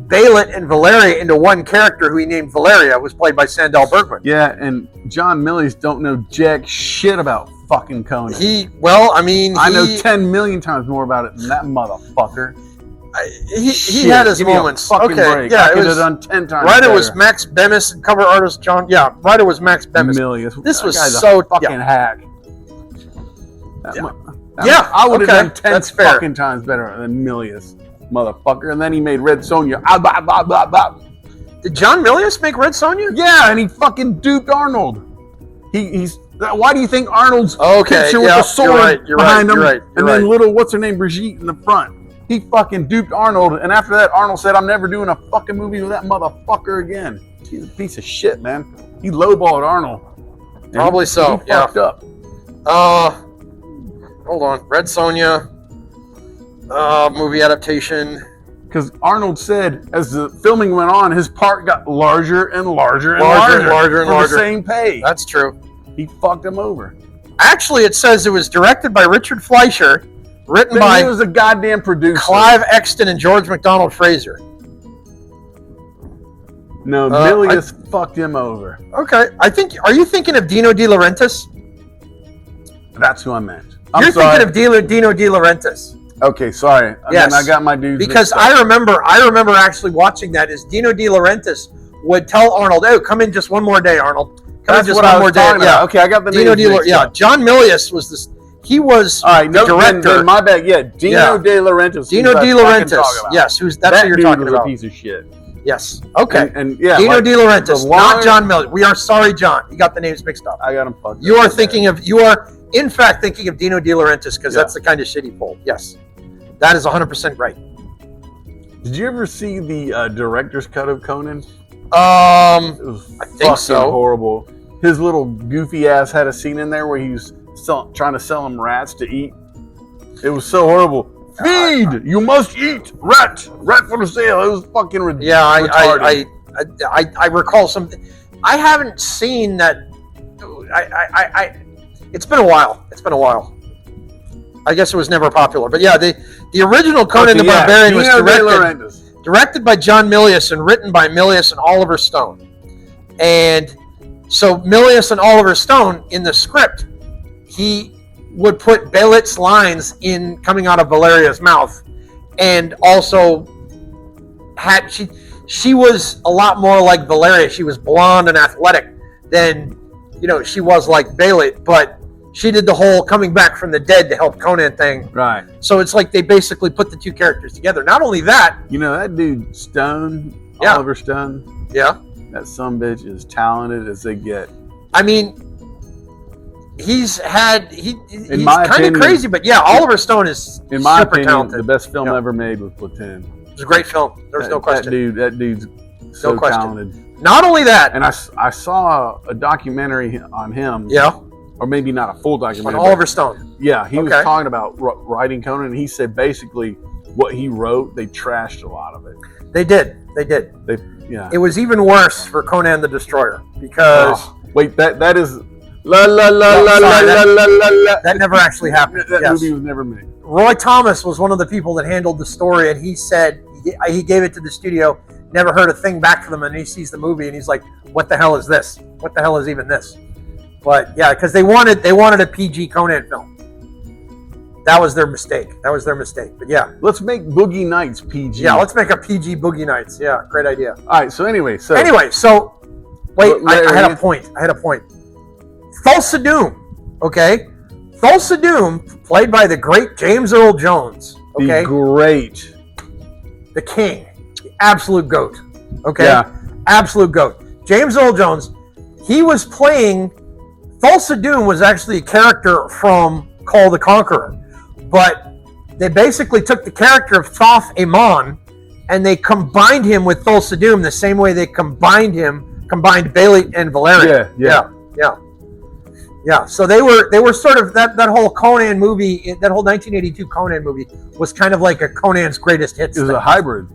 Belit and Valeria into one character who he named Valeria. It was played by Sandal Bergman. Yeah, and John Milius don't know jack shit about fucking Conan. I know 10 million times more about it than that motherfucker. He had his moments. Okay, break. Yeah, I could have done 10 times. Writer was Max Bemis and cover artist John. Yeah, writer was Max Bemis. Milius. This was so fucking hack. I would have done 10 fucking times better than Milius, motherfucker. And then he made Red Sonja. Did John Milius make Red Sonja? Yeah, and he fucking duped Arnold. He's. Why do you think Arnold's picture with the sword behind him, and then little what's her name Brigitte in the front? He fucking duped Arnold, and after that, Arnold said, "I'm never doing a fucking movie with that motherfucker again." He's a piece of shit, man. He lowballed Arnold. Probably so. He fucked up. Hold on, Red Sonja, movie adaptation. Because Arnold said as the filming went on, his part got larger and larger and larger for the same pay. That's true. He fucked him over. Actually, it says it was directed by Richard Fleischer, written by he was a goddamn producer. Clive Exton and George MacDonald Fraser. No, Milius fucked him over. Okay, are you thinking of Dino De Laurentiis? That's who I meant. You're thinking of Dino De Laurentiis. Okay, sorry. Yes. I got my dudes. Because I remember actually watching that. Is Dino De Laurentiis would tell Arnold, "Oh, come in just one more day, Arnold. Come in just one more day." Yeah. Okay, I got the Dino De Laurentiis. Yeah, John Milius was this. He was the director. Then my bad. Yeah, Dino De Laurentiis. Dino De Laurentiis. Yes, that's who you're talking about. A piece of shit. Yes. Okay. And yeah, Dino De Laurentiis, not John Milius. We are sorry, John. You got the names mixed up. I got them fucked up. You are in fact thinking of Dino De Laurentiis because that's the kind of shit he pulled. Yes. That is 100% right. Did you ever see the director's cut of Conan? It was I think so. Horrible. His little goofy ass had a scene in there where he was trying to sell him rats to eat. It was so horrible. Feed! You must eat! Rat for the sale. It was fucking ridiculous. Yeah, I recall something. I haven't seen that. It's been a while. I guess it was never popular. But yeah, the original Conan the Barbarian was directed by John Milius and written by Milius and Oliver Stone. And so Milius and Oliver Stone, in the script, he would put Belit's lines in coming out of Valeria's mouth, and also had she was a lot more like Valeria. She was blonde and athletic than she was like Belit, but she did the whole coming back from the dead to help Conan thing. Right. So it's like they basically put the two characters together. Not only that, that dude Stone, Oliver Stone. Yeah. That sumbitch is talented as they get. I mean, he's kind of crazy, but yeah, Oliver Stone is in my super opinion, talented. The best film ever made was Platoon. It was a great film. There's no question. That dude's so talented. Not only that, and I saw a documentary on him. Yeah. Or maybe not a full documentary. On Oliver Stone. Yeah, he was talking about writing Conan, and he said basically what he wrote, they trashed a lot of it. They did. It was even worse for Conan the Destroyer because wait, that is that never actually happened. That movie was never made. Roy Thomas was one of the people that handled the story, and he said he gave it to the studio, never heard a thing back from them, and he sees the movie and he's like, "What the hell is this? What the hell is even this?" But yeah, because they wanted a PG Conan film. That was their mistake. But yeah, let's make Boogie Nights PG. Yeah, let's make a PG Boogie Nights. Yeah, great idea. All right. So anyway, wait, I had a point. Thulsa Doom. Okay, Thulsa Doom, played by the great James Earl Jones. Okay, the king, the absolute goat. Okay, absolute goat. James Earl Jones. He was playing. Thulsa Doom was actually a character from Call the Conqueror, but they basically took the character of Thoth Amon and they combined him with Thulsa Doom the same way they combined Belit and Valerian. Yeah. So they were sort of that whole Conan movie, that whole 1982 Conan movie was kind of like a Conan's greatest hits. It was a hybrid.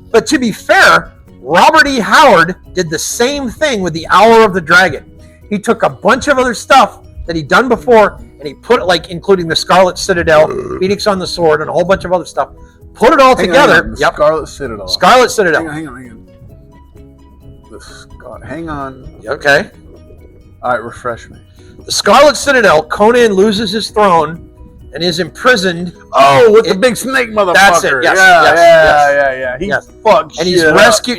But to be fair, Robert E. Howard did the same thing with The Hour of the Dragon. He took a bunch of other stuff that he'd done before, and he put, including the Scarlet Citadel, Phoenix on the Sword, and a whole bunch of other stuff. Put it all together. Scarlet Citadel. Hang on. Hang on. Okay. All right, refresh me. The Scarlet Citadel, Conan loses his throne and is imprisoned. Oh, with the big snake motherfucker. That's it. Yes. Yeah. He's fucked. And he's rescued.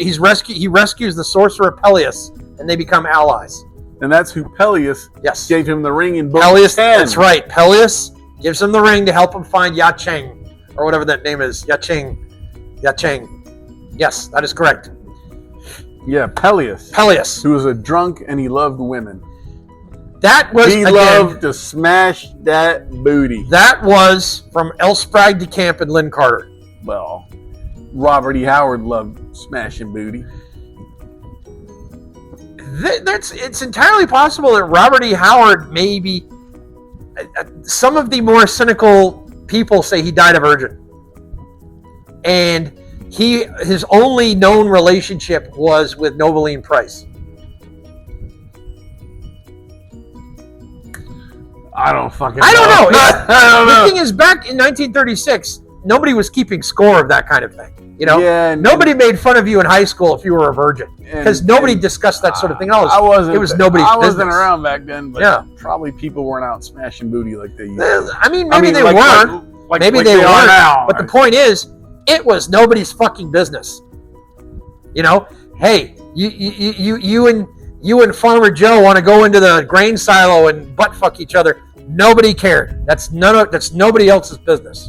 He rescues the sorcerer Peleus, and they become allies. And that's who Peleus gave him the ring in book 10. That's right. Peleus gives him the ring to help him find Ya-Cheng, or whatever that name is. Ya-Cheng. Yes, that is correct. Yeah, Peleus. Who was a drunk and he loved women. He loved to smash that booty. That was from Elsprag de Camp and Lynn Carter. Well, Robert E. Howard loved smashing booty. It's entirely possible that Robert E. Howard maybe. Some of the more cynical people say he died a virgin. and his only known relationship was with Novaline Price. I don't fucking. I don't know. I don't know. The thing is, back in 1936, nobody was keeping score of that kind of thing. You know, Yeah, nobody made fun of you in high school if you were a virgin, because nobody discussed that sort of thing. I wasn't. It was nobody's I wasn't business. around back then, but Yeah. probably people weren't out smashing booty like they used to. I mean, maybe they like- weren't. like- Maybe like they are weren't. now. But the point is, it was nobody's fucking business. You know, hey, you and Farmer Joe want to go into the grain silo and butt fuck each other. Nobody cared. That's nobody else's business.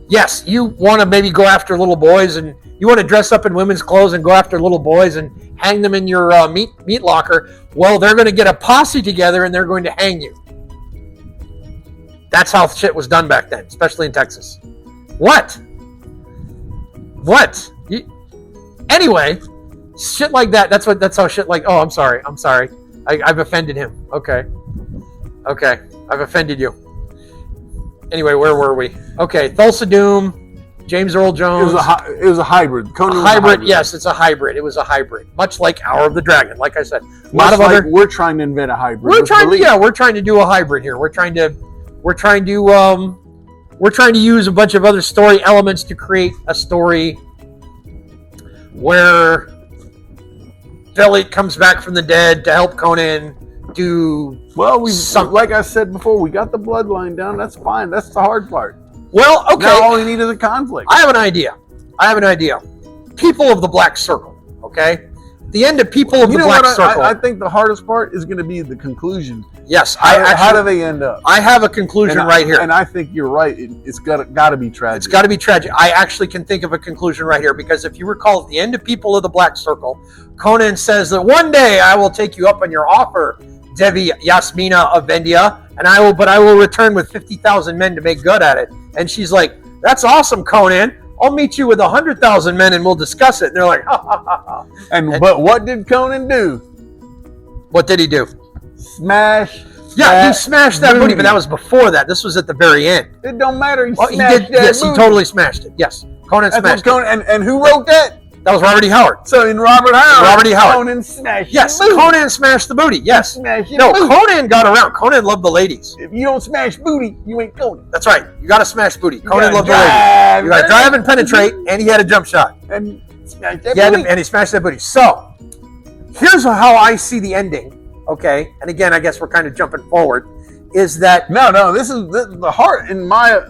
Yes, you want to maybe go after little boys, and you want to dress up in women's clothes and go after little boys and hang them in your meat locker. Well, they're going to get a posse together and they're going to hang you. That's how shit was done back then, especially in Texas. What? Anyway, shit like that. That's how shit like. Oh, I'm sorry. I've offended him. Okay, I've offended you. Anyway, where were we? Okay, Thulsa Doom, James Earl Jones. It was a hybrid. Conan was a hybrid. Yes, it's a hybrid. It was a hybrid, much like Hour of the Dragon. Like I said, a lot of like other. We're trying to invent a hybrid. We're trying to do a hybrid here. We're trying to use a bunch of other story elements to create a story where Billy comes back from the dead to help Conan do. Well, like I said before, we got the bloodline down. That's fine. That's the hard part. Well, okay. Now all we need is a conflict. I have an idea. People of the Black Circle. Okay. The end of People of the Black Circle. I think the hardest part is going to be the conclusion. Yes. How do they end up? I have a conclusion right here. And I think you're right. It's got to be tragic. It's got to be tragic. I actually can think of a conclusion right here, because if you recall, at the end of People of the Black Circle, Conan says that one day I will take you up on your offer, Devi Yasmina of Vendia, and I will return with 50,000 men to make good at it. And she's like, "That's awesome, Conan. I'll meet you with 100,000 men and we'll discuss it." And they're like, "Ha ha ha ha." But what did Conan do? What did he do? Smash. Yeah, he smashed that booty, but that was before that. This was at the very end. It don't matter. He did. that Yes, booty. he totally smashed it. Yes, Conan smashed it. And who wrote that? That was Robert E. Howard. So in Robert E. Howard. Conan smashed Yes, the booty. Conan smashed the booty. Yes. Smash your No, booty. Conan got around. Conan loved the ladies. If you don't smash booty, you ain't Conan. That's right. You got to smash booty. You Conan gotta loved the ladies. drive. You got to drive and penetrate, and he had a jump shot. And smash that Yeah, booty. and he smashed that booty. So, here's how I see the ending. Okay, and again, I guess we're kind of jumping forward. Is that No, this is the heart. In my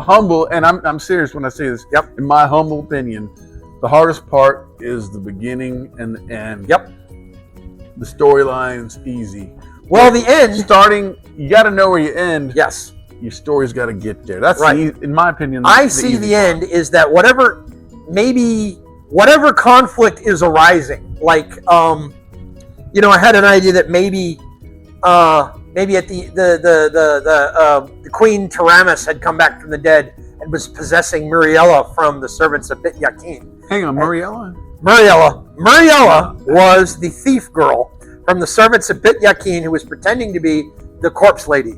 humble, and I'm serious when I say this. Yep. In my humble opinion, the hardest part is the beginning and the end. Yep. The storyline's easy. well, the end? Starting, you got to know where you end. Yes. Your story's got to get there. That's Right. in my opinion. I see the end is that whatever conflict is arising, like I had an idea that maybe at the Queen Taramis had come back from the dead and was possessing Muriela from the servants of Bit Yakin. Hang on, Mariella. Muriela was the thief girl from the servants of Bit Yakin who was pretending to be the corpse lady.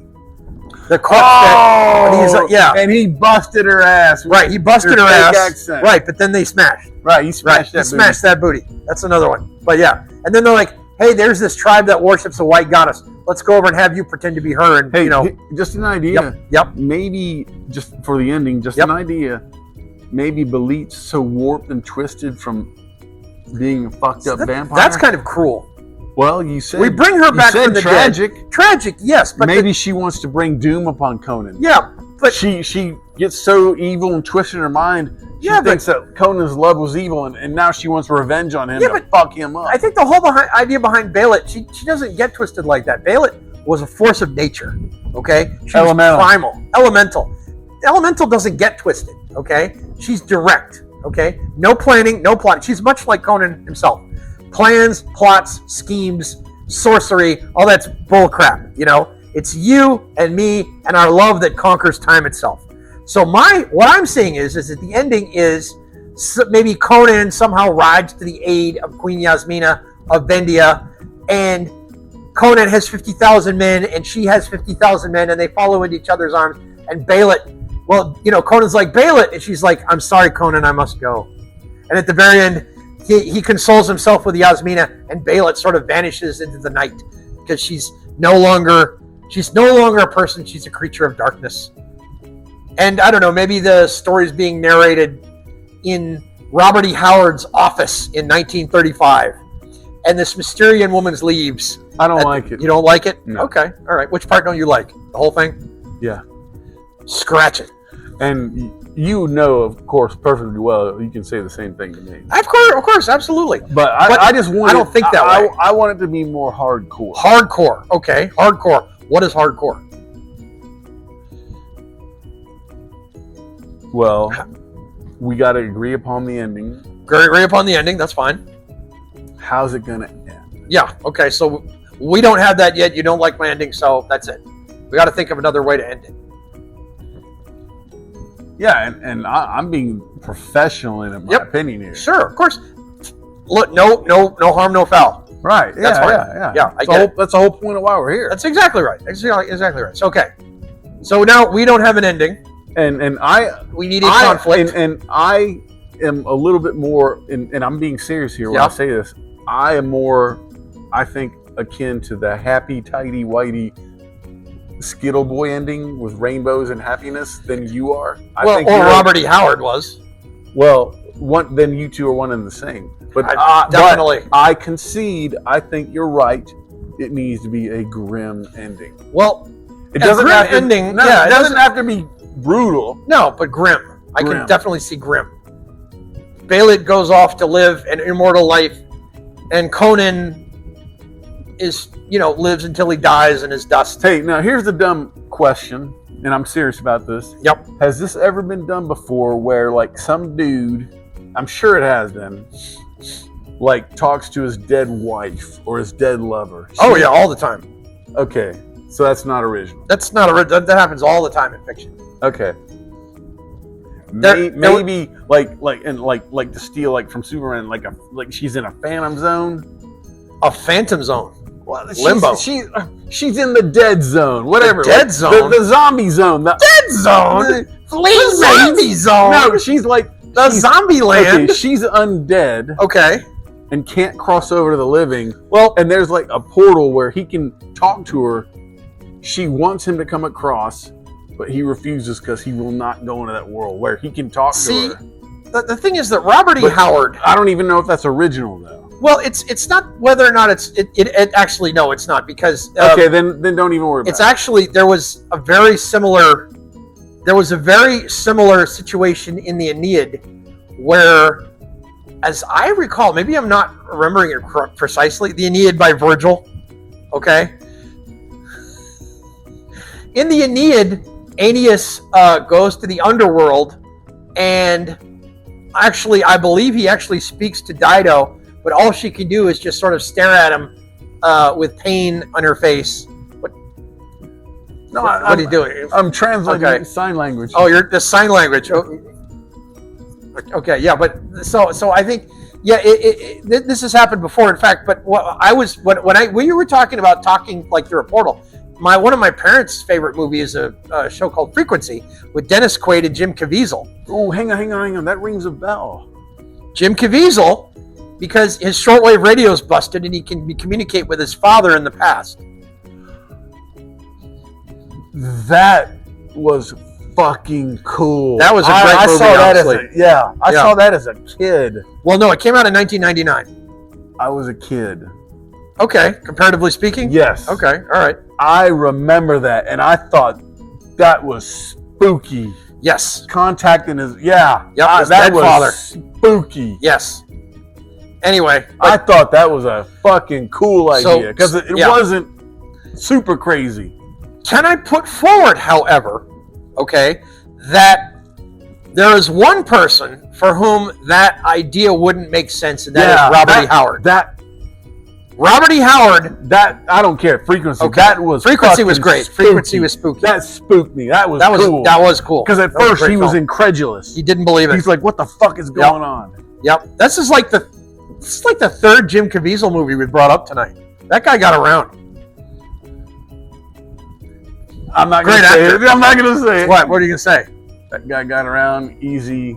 The corpse and he busted her ass. Right, he busted her fake ass. accent. Right, but then they smashed. Right, he smashed that. He smashed that booty. That's another one. But yeah, and then they're like, "Hey, there's this tribe that worships a white goddess. Let's go over and have you pretend to be her." And Hey, just an idea. Yep. Maybe just for the ending, an idea. Maybe Belit's so warped and twisted from being a fucked up vampire. That's kind of cruel. Well, you said We bring her back from the tragic. dead. Tragic, yes, but Maybe she wants to bring doom upon Conan. yeah, but She gets so evil and twisted in her mind. She thinks that Conan's love was evil, and now she wants revenge on him to fuck him up. I think the whole idea behind Baalit, she doesn't get twisted like that. Baalit was a force of nature. Okay, she Elemental. was primal, elemental. Elemental doesn't get twisted. Okay, she's direct. Okay, no planning, no plotting. She's much like Conan himself. Plans, plots, schemes, sorcery, all that's bullcrap. It's you and me and our love that conquers time itself. So what I'm saying is that the ending is maybe Conan somehow rides to the aid of Queen Yasmina of Vendia, and Conan has 50,000 men and she has 50,000 men, and they follow into each other's arms, and Baalit Well, Conan's like, bail it. And she's like, I'm sorry, Conan, I must go. And at the very end, he consoles himself with Yasmina, and Balit sort of vanishes into the night because she's no longer a person. She's a creature of darkness. And I don't know, maybe the story's being narrated in Robert E. Howard's office in 1935. And this Mysterian woman leaves. I don't like it. You don't like it? No. Okay. All right. Which part don't you like? The whole thing? Yeah. Scratch it. And of course, perfectly well, you can say the same thing to me. Of course, absolutely. But I just want. I don't think that way. I want it to be more hardcore. Hardcore. Okay. Hardcore. What is hardcore? Well, we got to agree upon the ending. Agree upon the ending. That's fine. How's it gonna end? Yeah. Okay. So we don't have that yet. You don't like my ending, so that's it. We got to think of another way to end it. Yeah, and I'm being professional in my opinion here. Sure, of course. Look, no harm, no foul. Right. That's fine. Yeah. That's the whole point of why we're here. That's exactly right. Exactly right. So, okay. So now we don't have an ending, and we need a conflict, and I am a little bit more, and I'm being serious here when I say this. I am more, I think, akin to the happy, tidy, whitey Skittle Boy ending with rainbows and happiness than you are. Or Robert E. Howard was. Well, then you two are one and the same. But definitely, but I concede. I think you're right. It needs to be a grim ending. Well, it doesn't have to, ending. No, it doesn't have to be brutal. No, but grim. I can definitely see grim. Balit goes off to live an immortal life, and Conan lives until he dies in his dust. Hey, now here's the dumb question, and I'm serious about this. Yep. Has this ever been done before where, like, some dude, I'm sure it has been, like, talks to his dead wife or his dead lover? Oh, yeah, all the time. Okay, so that's not original. That's not original. That happens all the time in fiction. Okay. Maybe like to steal, like, from Superman, like she's in a phantom zone. A phantom zone. Well, Limbo. She's in the dead zone. Whatever. The dead zone. The zombie zone. Dead zone. The zombie zone. No, she's like zombie land. Okay, she's undead. Okay. And can't cross over to the living. Well, and there's like a portal where he can talk to her. She wants him to come across, but he refuses because he will not go into that world where he can talk to her. The thing is that Robert E. Howard. I don't even know if that's original though. Well, it's not whether or not it actually, no, it's not, because okay, then don't even worry about it. It's actually, there was a very similar situation in the Aeneid where, as I recall, maybe I'm not remembering it precisely, the Aeneid by Virgil, okay? In the Aeneid, Aeneas goes to the underworld, and actually, I believe he actually speaks to Dido, but all she can do is just sort of stare at him with pain on her face. What are you doing? I'm translating sign language. Oh, you're the sign language. Okay, yeah, but so I think this has happened before. In fact, but when you were talking about talking like through a portal, one of my parents' favorite movie is a show called Frequency with Dennis Quaid and Jim Caviezel. Oh, hang on, that rings a bell. Jim Caviezel. Because his shortwave radio is busted and he can communicate with his father in the past. That was fucking cool. That was a great movie. I saw that as a kid. Well, no, it came out in 1999. I was a kid. Okay, comparatively speaking? Yes. Okay, all right. I remember that, and I thought that was spooky. Yes. Contacting his, his that dead was father. Spooky. Yes. Anyway, I thought that was a fucking cool idea because it wasn't super crazy. Can I put forward, however, that there is one person for whom that idea wouldn't make sense, and that is Robert E. Howard. Robert E. Howard. That I don't care. Frequency. Okay. That was Frequency was great. Spooky. Frequency was spooky. That spooked me. That was cool. That was cool. Because at first he was incredulous. He didn't believe it. He's like, "What the fuck is going on?" Yep. This is like the third Jim Caviezel movie we brought up tonight. That guy got around. I'm not going to say it. I'm not going to say it. What? What are you going to say? That guy got around easy.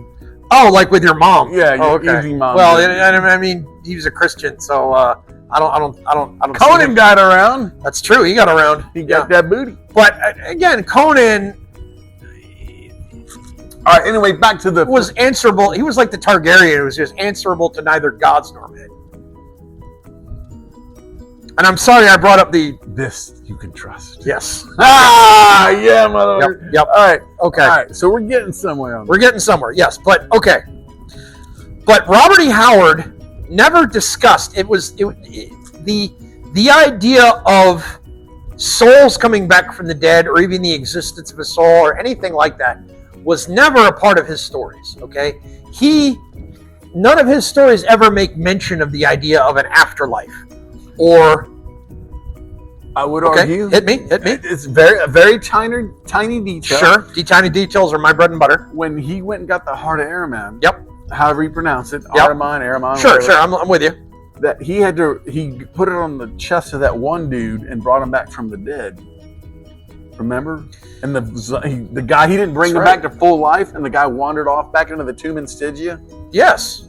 Oh, like with your mom? Yeah, okay. Easy mom. Well, I mean, he was a Christian, so I don't. Conan got around. That's true. He got around. He got that booty. But again, Conan. All right. Anyway, back to the was answerable. He was like the Targaryen. Who was just answerable to neither gods nor men. And I'm sorry I brought up this you can trust. Yes. Yeah, mother. Yep. All right. Okay. All right. So we're getting somewhere on this. We're getting somewhere. Yes, but okay. But Robert E. Howard never discussed. The idea of souls coming back from the dead, or even the existence of a soul, or anything like that, was never a part of his stories. Okay. None of his stories ever make mention of the idea of an afterlife. Or I would argue. Hit me. It's a very tiny detail. Sure. The tiny details are my bread and butter. When he went and got the heart of Ahriman. Yep. However you pronounce it. Yep. Ahriman. Sure. I'm with you. That he put it on the chest of that one dude and brought him back from the dead. Remember? And the guy, he didn't bring him back to full life, and the guy wandered off back into the tomb in Stygia. Yes.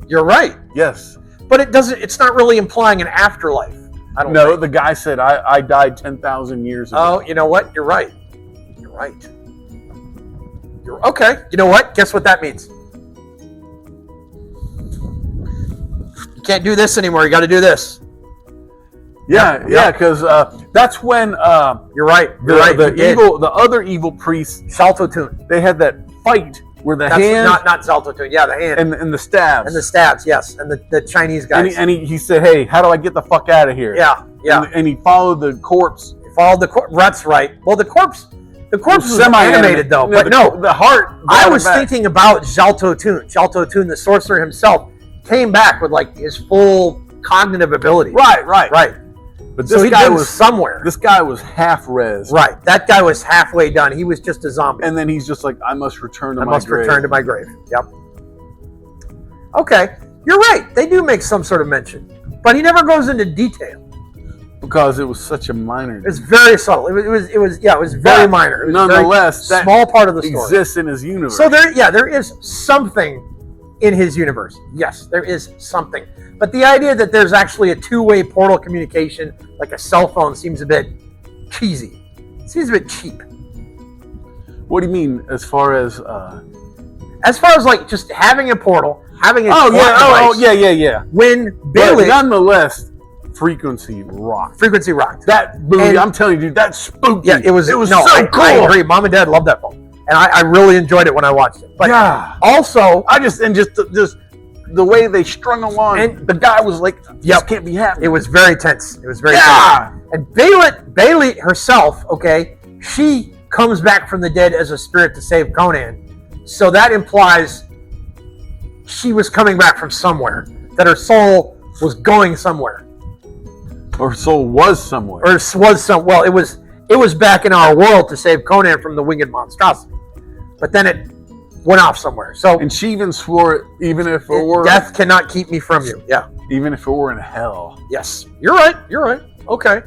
You're right. Yes. But it's not really implying an afterlife. I don't know. The guy said, I died 10,000 years ago. Oh, you know what? You're right. You're okay. You know what? Guess what that means? You can't do this anymore. You got to do this. Yeah, because that's when you're right. The other evil priests, Zaltotun, they had that fight where the hand, not Zaltotun, yeah, the hand and the stabs, yes, and the Chinese guys. And he said, "Hey, how do I get the fuck out of here?" Yeah. And he followed the corpse. That's right. Well, the corpse was semi-animated though, but the heart. I was thinking about Zaltotun. Zaltotun, the sorcerer himself, came back with like his full cognitive ability. Right. But this guy was somewhere. This guy was half res. Right. That guy was halfway done. He was just a zombie. And then he's just like, I must return to my grave. Yep. Okay. You're right. They do make some sort of mention. But he never goes into detail. Because it was such a minor. It's very subtle. It was very minor. It was nonetheless, that small part of the story exists in his universe. So there is something in his universe. Yes, there is something. But the idea that there's actually a two-way portal communication, like a cell phone, seems a bit cheesy. It seems a bit cheap. What do you mean, as far as like just having a portal, having a yeah. When Bailey, nonetheless, frequency rocked. That movie, I'm telling you, dude, that spooked me. Yeah, it was so cool. I agree. Mom and Dad loved that film, and I really enjoyed it when I watched it. But also, just the way they strung along, and the guy was like, "This can't be happening." It was very tense. Tense. And Bailey herself, she comes back from the dead as a spirit to save Conan. So that implies she was coming back from somewhere. That her soul was going somewhere. Or her soul was somewhere. Well, it was back in our world to save Conan from the winged monstrosity. But then it went off somewhere. And she even swore, even if it were death cannot keep me from you. Yeah. Even if it were in hell. Yes. You're right. Okay.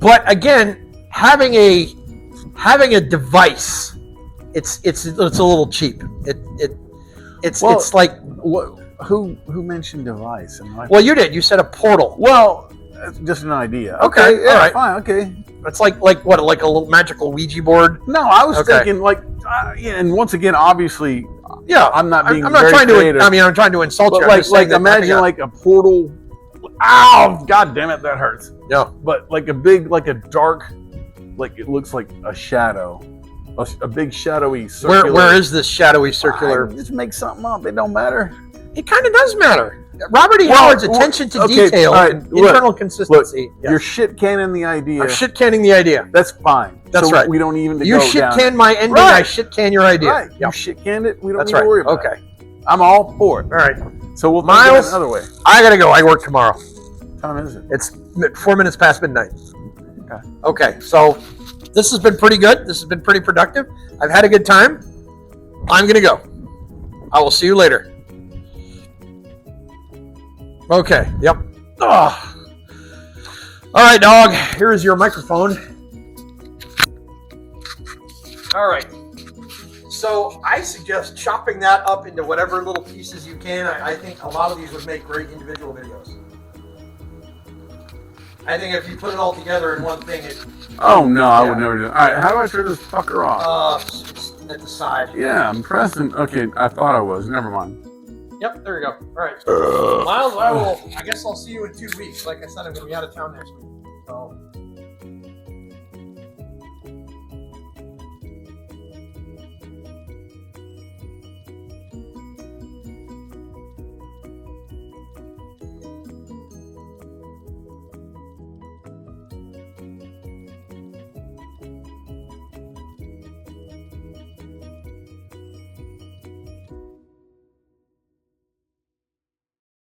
But again, having a device, it's a little cheap. It's like who mentioned device? Well, you did. You said a portal. Well, that's just an idea. Okay. All right. Fine. Okay. It's like what? Like a little magical Ouija board? No, I was thinking and once again, obviously, I'm not being. I'm not trying creative. I'm trying to insult you. Like imagine like a portal. Ow! God damn it, that hurts. Yeah. But like a dark, like it looks like a shadow, a big shadowy circular. Where is this shadowy circular? Just make something up. It don't matter. It kind of does matter. Robert E. Howard's attention to detail and internal consistency. Look, you're shit canning the idea. I'm shit canning the idea. That's fine. That's right. We don't even. You shit can my ending. Right. I shit can your idea. Right. Yep. You shit canned it. We don't That's need to worry about it. Okay. I'm all for it. All right. So we'll Miles, another way. I gotta go. I work tomorrow. What time is it? It's 4 minutes past midnight. Okay. So this has been pretty good. This has been pretty productive. I've had a good time. I'm gonna go. I will see you later. Okay. Yep. All right, dog. Here is your microphone. All right. So I suggest chopping that up into whatever little pieces you can. I think a lot of these would make great individual videos. I think if you put it all together in one thing, Oh no, I would never do that. All right, how do I turn this fucker off? It's at the side. Yeah, I'm pressing. Okay, I thought I was. Never mind. Yep, there you go. All right. Miles, I guess I'll see you in 2 weeks. Like I said, I'm going to be out of town next week.